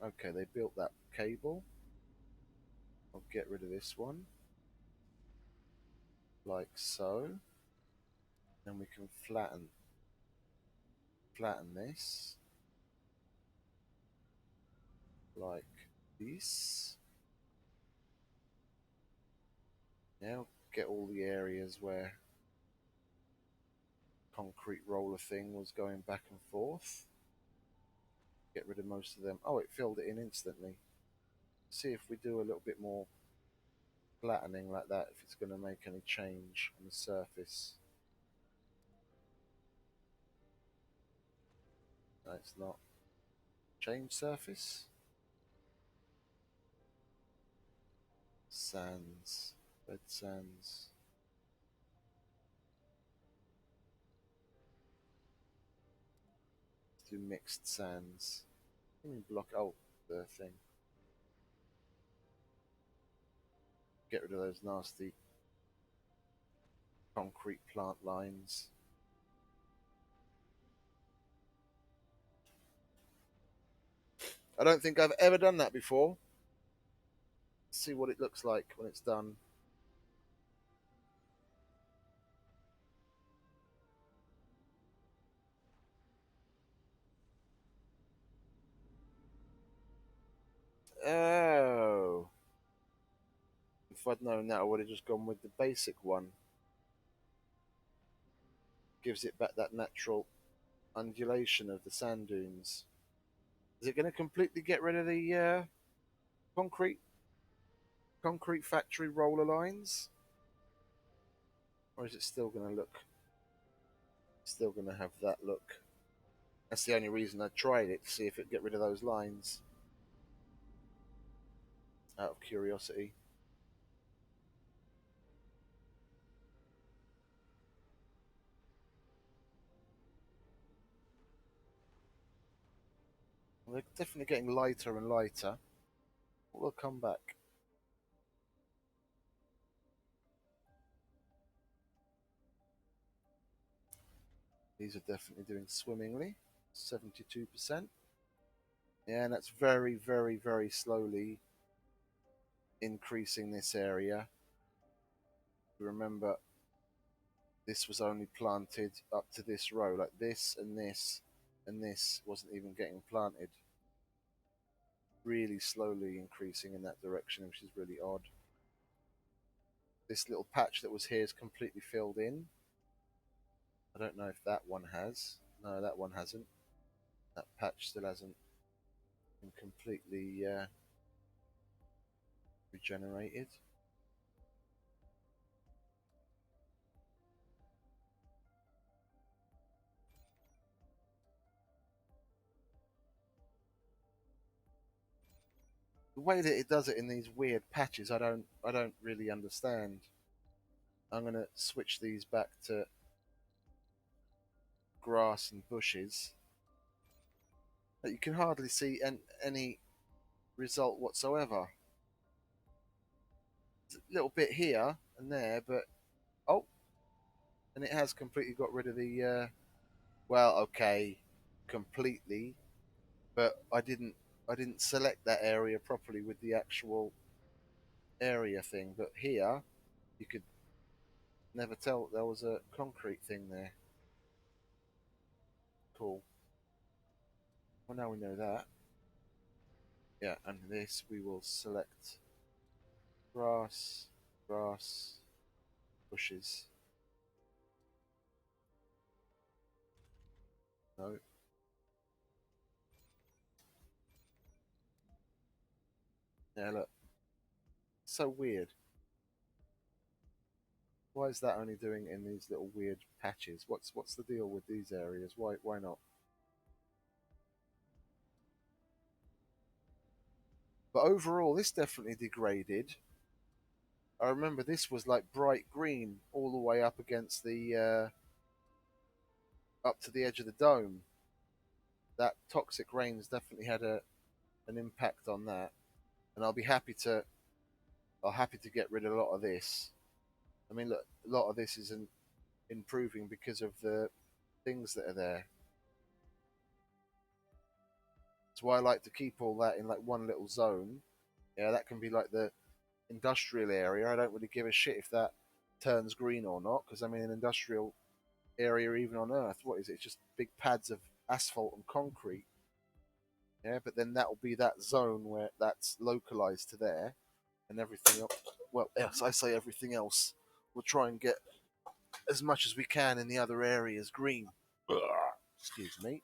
Okay, they built that cable. I'll get rid of this one. Like so. Then we can flatten this. Like this. Now get all the areas where concrete roller thing was going back and forth. Get rid of most of them. Oh, it filled it in instantly. See if we do a little bit more flattening like that, if it's going to make any change on the surface. No, it's not. Change surface. Sands. Red sands. Let's do mixed sands. Block. Oh, the thing. Get rid of those nasty concrete plant lines. I don't think I've ever done that before. Let's see what it looks like when it's done. Oh. If I'd known that, I would have just gone with the basic one. Gives it back that natural undulation of the sand dunes. Is it going to completely get rid of the concrete concrete factory roller lines, or is it still going to have that look? That's the only reason I tried it, to see if it'd get rid of those lines. Out of curiosity. Well, they're definitely getting lighter and lighter. But we'll come back. These are definitely doing swimmingly. 72%. Yeah, and that's very, very, very slowly increasing this area. Remember, this was only planted up to this row, like this and this and this wasn't even getting planted. Really slowly increasing in that direction, which is really odd. This little patch that was here is completely filled in. I don't know if that one has. No, that one hasn't. That patch still hasn't been completely regenerated. The way that it does it in these weird patches, I don't really understand. I'm gonna switch these back to grass and bushes. But you can hardly see any result whatsoever. It's a little bit here and there, but oh, and it has completely got rid of the. Well, okay, completely, but I didn't select that area properly with the actual area thing. But here, you could never tell there was a concrete thing there. Cool. Well, now we know that. Yeah, and this we will select grass, grass, bushes. No. Yeah, look. So weird. Why is that only doing it in these little weird patches? What's the deal with these areas? Why not? But overall, this definitely degraded. I remember this was like bright green all the way up against the up to the edge of the dome. That toxic rains definitely had an impact on that, and I'll happy to get rid of a lot of this. I mean, look, a lot of this isn't improving because of the things that are there. That's why I like to keep all that in like one little zone. Yeah, that can be like the industrial area. I don't really give a shit if that turns green or not, because I mean, an industrial area, even on Earth, what is it? It's just big pads of asphalt and concrete. Yeah, but then that will be that zone where that's localized to there, and everything else. Well, yes, I say everything else. We'll try and get as much as we can in the other areas green. Excuse me.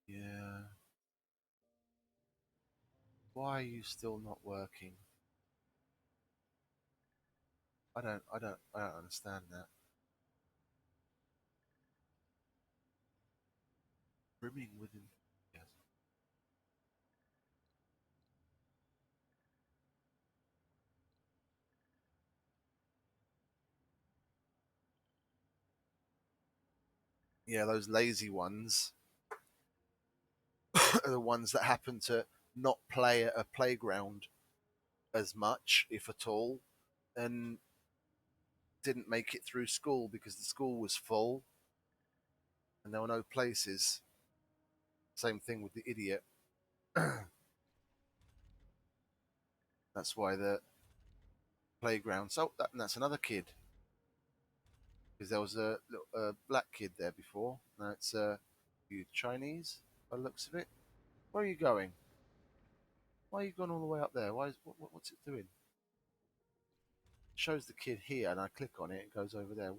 Yeah. Why are you still not working? I don't understand that. Brimming with enthusiasm. Yeah, those lazy ones are the ones that happen to not play at a playground as much, if at all, and didn't make it through school because the school was full and there were no places. Same thing with the idiot. That's why the playground. So that's another kid because there was a black kid there before. Now it's you Chinese by the looks of it. Where are you going? Why are you going all the way up there? What's it doing? It shows the kid here, and I click on it. It goes over there.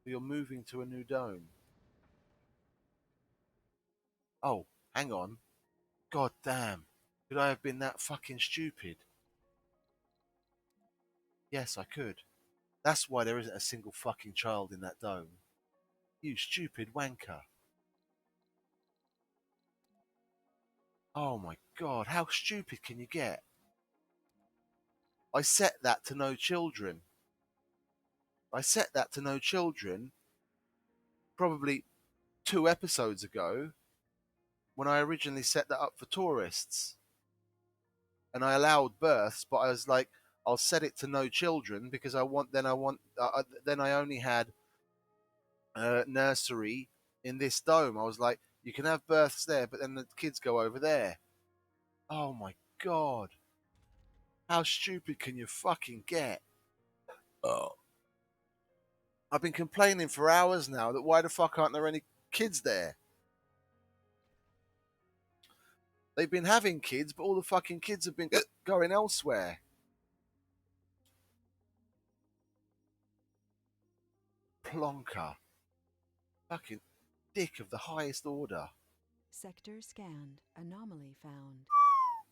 You're moving to a new dome. Oh, hang on. God damn. Could I have been that fucking stupid? Yes, I could. That's why there isn't a single fucking child in that dome. You stupid wanker. Oh my god, how stupid can you get? I set that to no children. I set that to no children probably 2 episodes ago when I originally set that up for tourists. And I allowed births, but I was like, I'll set it to no children because then I only had nursery in this dome. I was like, you can have births there, but then the kids go over there. Oh my god. How stupid can you fucking get? Oh. I've been complaining for hours now that why the fuck aren't there any kids there? They've been having kids, but all the fucking kids have been going elsewhere. Plonker. Fucking dick of the highest order. Sector scanned. Anomaly found.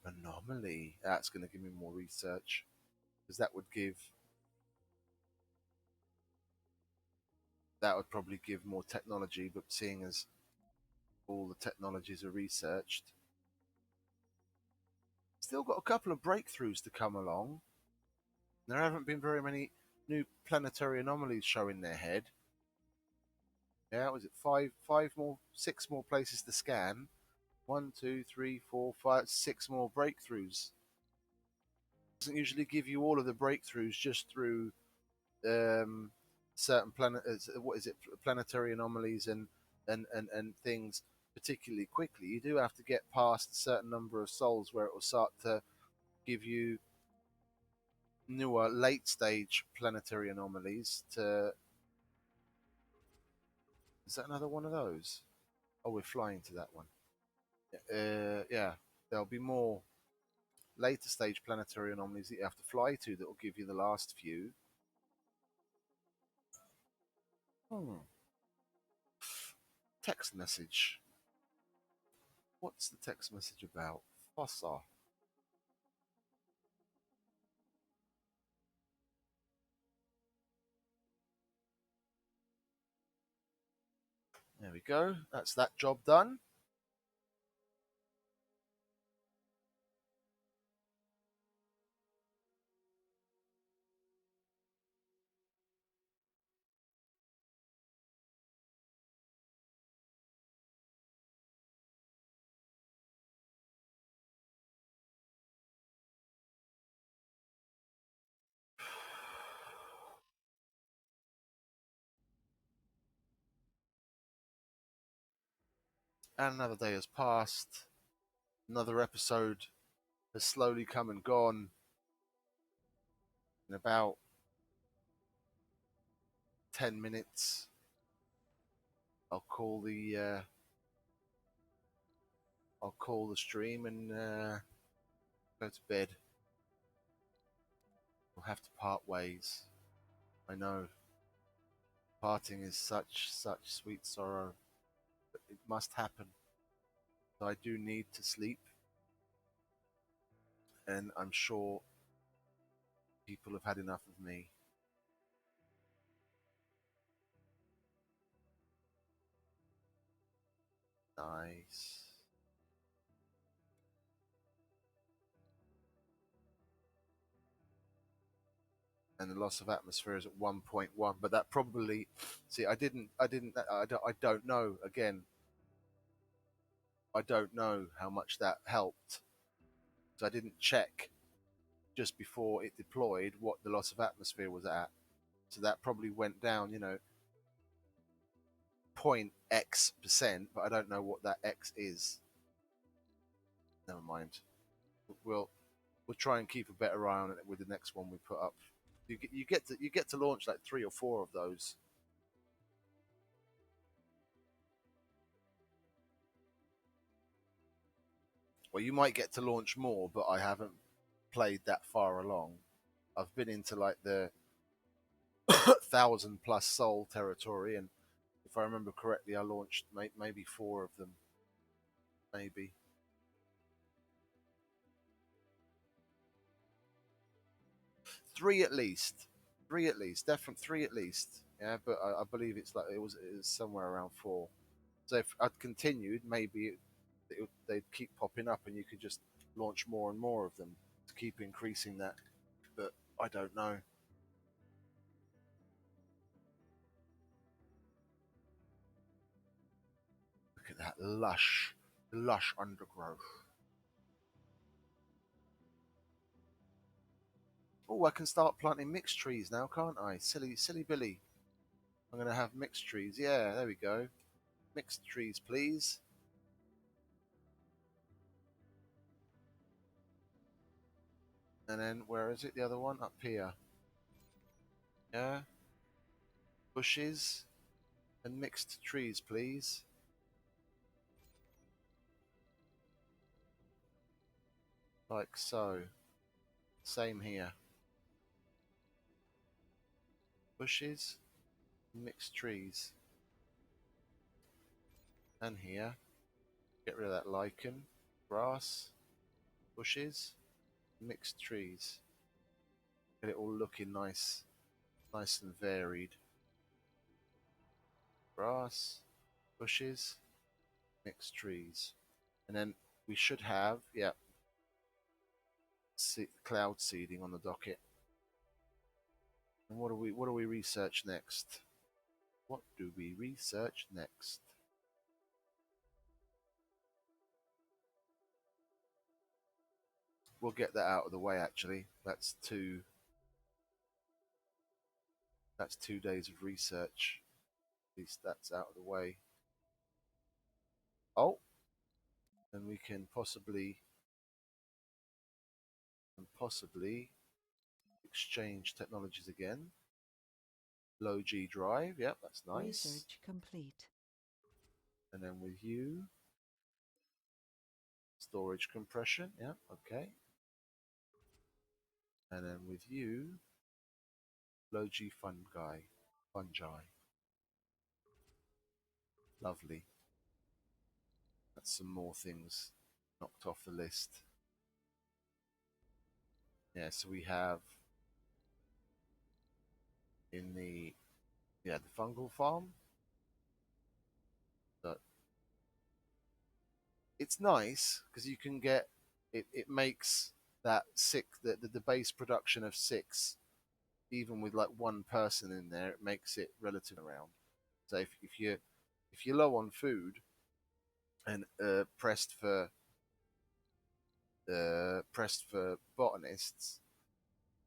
Anomaly. That's going to give me more research. Because that would probably give more technology, but seeing as all the technologies are researched, still got a couple of breakthroughs to come along. There haven't been very many new planetary anomalies showing their head. Yeah, was it six more places to scan? 1, 2, 3, 4, 5, 6 more breakthroughs. Doesn't usually give you all of the breakthroughs just through certain planetary anomalies and things particularly quickly. You do have to get past a certain number of sols where it will start to give you newer late stage planetary anomalies. Is that another one of those? Oh, we're flying to that one. Yeah, there'll be more later stage planetary anomalies that you have to fly to that will give you the last few. Text message. What's the text message about? Fossa. There we go. That's that job done. And another day has passed. Another episode has slowly come and gone. In about 10 minutes, I'll call the stream and go to bed. We'll have to part ways. I know. Parting is such sweet sorrow, but it must happen. So I do need to sleep, and I'm sure people have had enough of me. Nice. And the loss of atmosphere is at 1.1, but that probably, see, I don't know. Again, I don't know how much that helped because I didn't check just before it deployed what the loss of atmosphere was at. So that probably went down, 0.x%, but I don't know what that x is. Never mind. We'll try and keep a better eye on it with the next one we put up. You get to launch like 3 or 4 of those. Well, you might get to launch more, but I haven't played that far along. I've been into like the 1,000+ soul territory, and if I remember correctly, I launched maybe 4 of them, maybe. Three at least. Three at least. Definitely three at least. Yeah, but I believe it was somewhere around 4. So if I'd continued, maybe they'd keep popping up, and you could just launch more and more of them to keep increasing that. But I don't know. Look at that lush undergrowth. Oh, I can start planting mixed trees now, can't I? Silly Billy. I'm gonna have mixed trees. Yeah, there we go. Mixed trees, please. And then where is it? The other one up here. Yeah, bushes and mixed trees, please. Like so. Same here. Bushes, mixed trees. And here, get rid of that lichen, grass, bushes, mixed trees. Get it all looking nice and varied. Grass, bushes, mixed trees. And then we should have, yeah, cloud seeding on the docket. And what do we research next? What do we research next? We'll get that out of the way actually. That's 2 days of research. At least that's out of the way. Oh, and we can possibly exchange technologies again. Low G drive, yep, that's nice. Research complete. And then with you, storage compression, yep, okay. And then with you, low G fungi. Lovely. That's some more things knocked off the list. Yeah, so we have in the fungal farm. But it's nice because you can get it makes that the base production of 6, even with like one person in there, it makes it relative around. So if you're low on food and pressed for botanists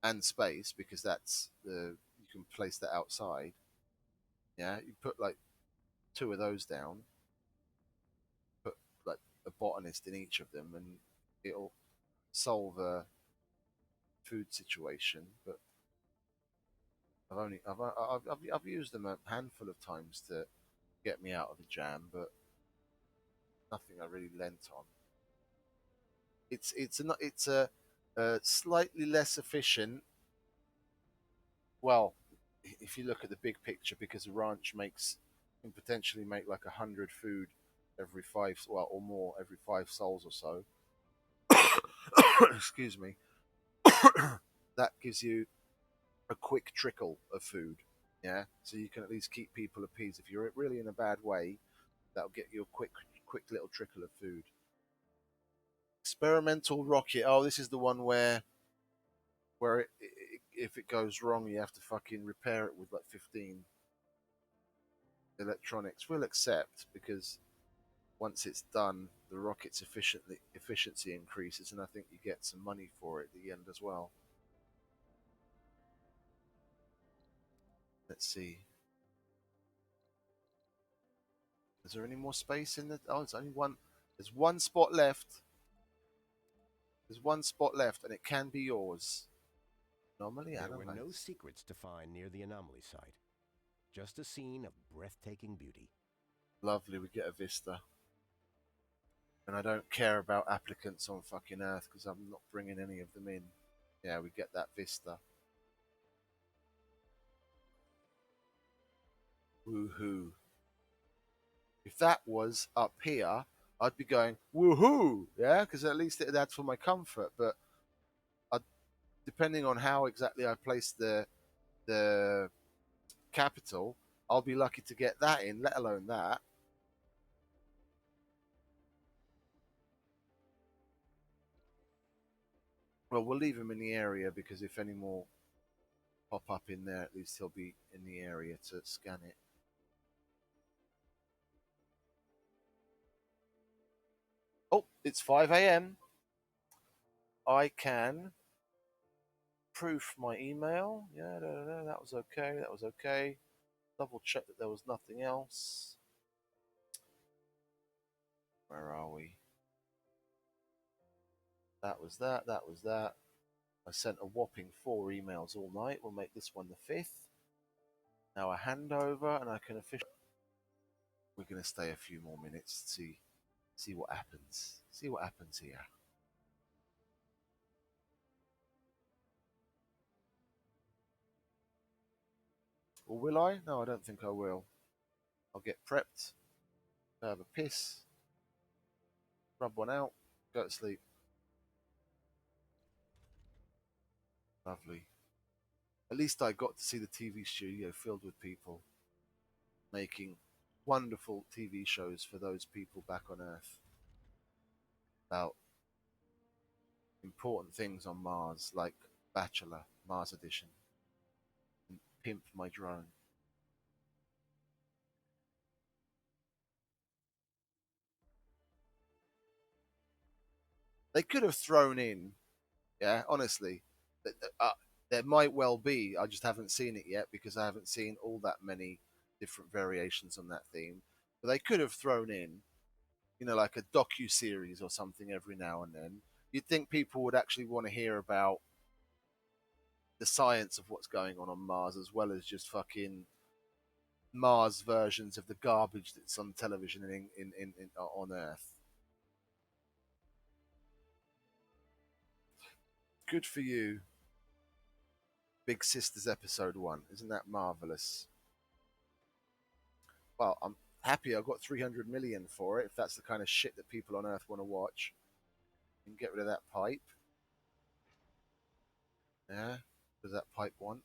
and space, because that's the you can place that outside. Yeah, you put like 2 of those down, put like a botanist in each of them, and it'll solve a food situation. But I've used them a handful of times to get me out of the jam, but nothing I really lent on. It's a slightly less efficient. Well, if you look at the big picture, because a ranch can potentially make like 100 food every 5, well, or more every 5 souls or so. Excuse me. That gives you a quick trickle of food. Yeah, so you can at least keep people appeased. If you're really in a bad way, that'll get you a quick little trickle of food. Experimental rocket. Oh, this is the one where if it goes wrong, you have to fucking repair it with like 15 electronics. We'll accept, because once it's done, the rocket's efficiency increases, and I think you get some money for it at the end as well. Let's see. Is there any more space in the? Oh, it's only one. There's one spot left. There's one spot left, and it can be yours. Anomaly There were no analyzed. secrets to find near the anomaly site, just a scene of breathtaking beauty. Lovely. We get a vista. And I don't care about applicants on fucking Earth because I'm not bringing any of them in. Yeah, we get that vista. Woohoo. If that was up here, I'd be going, woohoo! Yeah, because at least that's for my comfort. But I, depending on how exactly I place the capital, I'll be lucky to get that in, let alone that. Well, we'll leave him in the area because if any more pop up in there, at least he'll be in the area to scan it. Oh, it's 5 a.m. I can proof my email. Yeah, that was okay. That was okay. Double check that there was nothing else. Where are we? That was that. That was that. I sent a whopping 4 emails all night. We'll make this one the 5th. Now a handover, and I can officially. We're going to stay a few more minutes to see what happens. See what happens here. Or will I? No, I don't think I will. I'll get prepped, have a piss, rub one out, go to sleep. Lovely. At least I got to see the TV studio filled with people making wonderful TV shows for those people back on Earth about important things on Mars, like Bachelor, Mars Edition, and Pimp My Drone. They could have thrown in, yeah, honestly, there might well be. I just haven't seen it yet because I haven't seen all that many different variations on that theme. But they could have thrown in, like a docu-series or something every now and then. You'd think people would actually want to hear about the science of what's going on Mars as well as just fucking Mars versions of the garbage that's on television on Earth. Good for you. Big Sisters episode 1. Isn't that marvelous? Well, I'm happy I got 300 million for it if that's the kind of shit that people on Earth want to watch. You can get rid of that pipe. Yeah, what does that pipe want?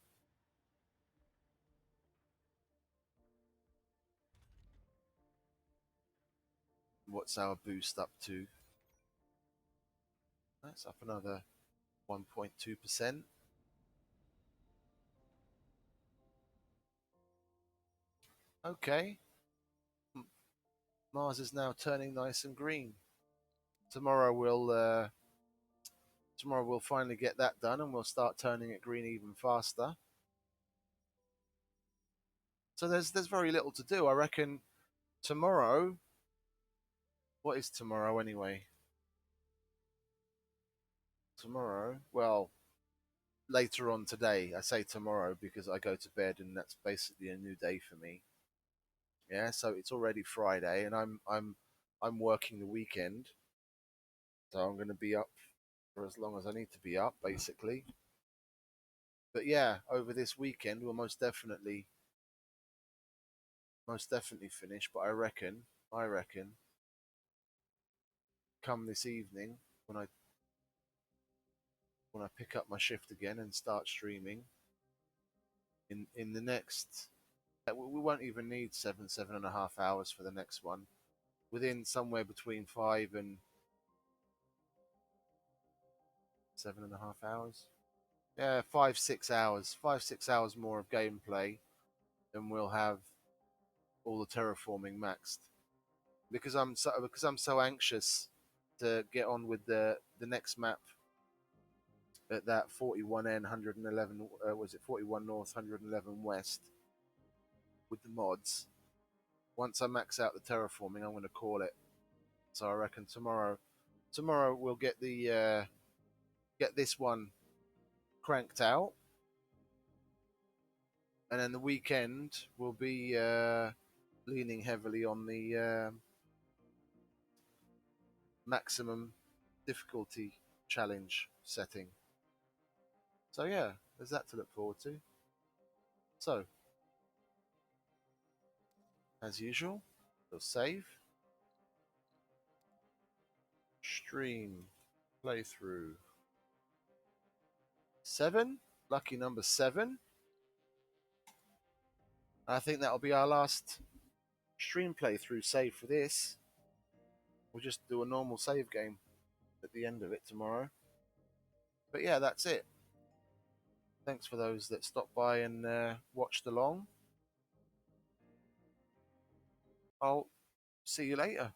What's our boost up to? That's up another 1.2%. Okay. Mars is now turning nice and green. Tomorrow we'll finally get that done and we'll start turning it green even faster. So there's very little to do. I reckon tomorrow. What is tomorrow anyway? Tomorrow, well, later on today. I say tomorrow because I go to bed and that's basically a new day for me. Yeah, so it's already Friday and I'm working the weekend. So I'm going to be up for as long as I need to be up basically. But yeah, over this weekend we'll most definitely finish, but I reckon come this evening when I pick up my shift again and start streaming in the next we won't even need 7.5 hours for the next one. Within somewhere between 5 and 7.5 hours. Yeah, 5-6 hours. 5-6 hours more of gameplay, and we'll have all the terraforming maxed. Because I'm so anxious to get on with the next map at that 41N 111 was it 41 North 111 West with the mods. Once I max out the terraforming, I'm going to call it. So I reckon tomorrow we'll get this one cranked out, and then the weekend will be leaning heavily on the maximum difficulty challenge setting. So yeah, there's that to look forward to. So, as usual, we'll save, stream, playthrough 7, lucky number 7. I think that'll be our last stream playthrough save for this. We'll just do a normal save game at the end of it tomorrow. But yeah, that's it. Thanks for those that stopped by and watched along. I'll see you later.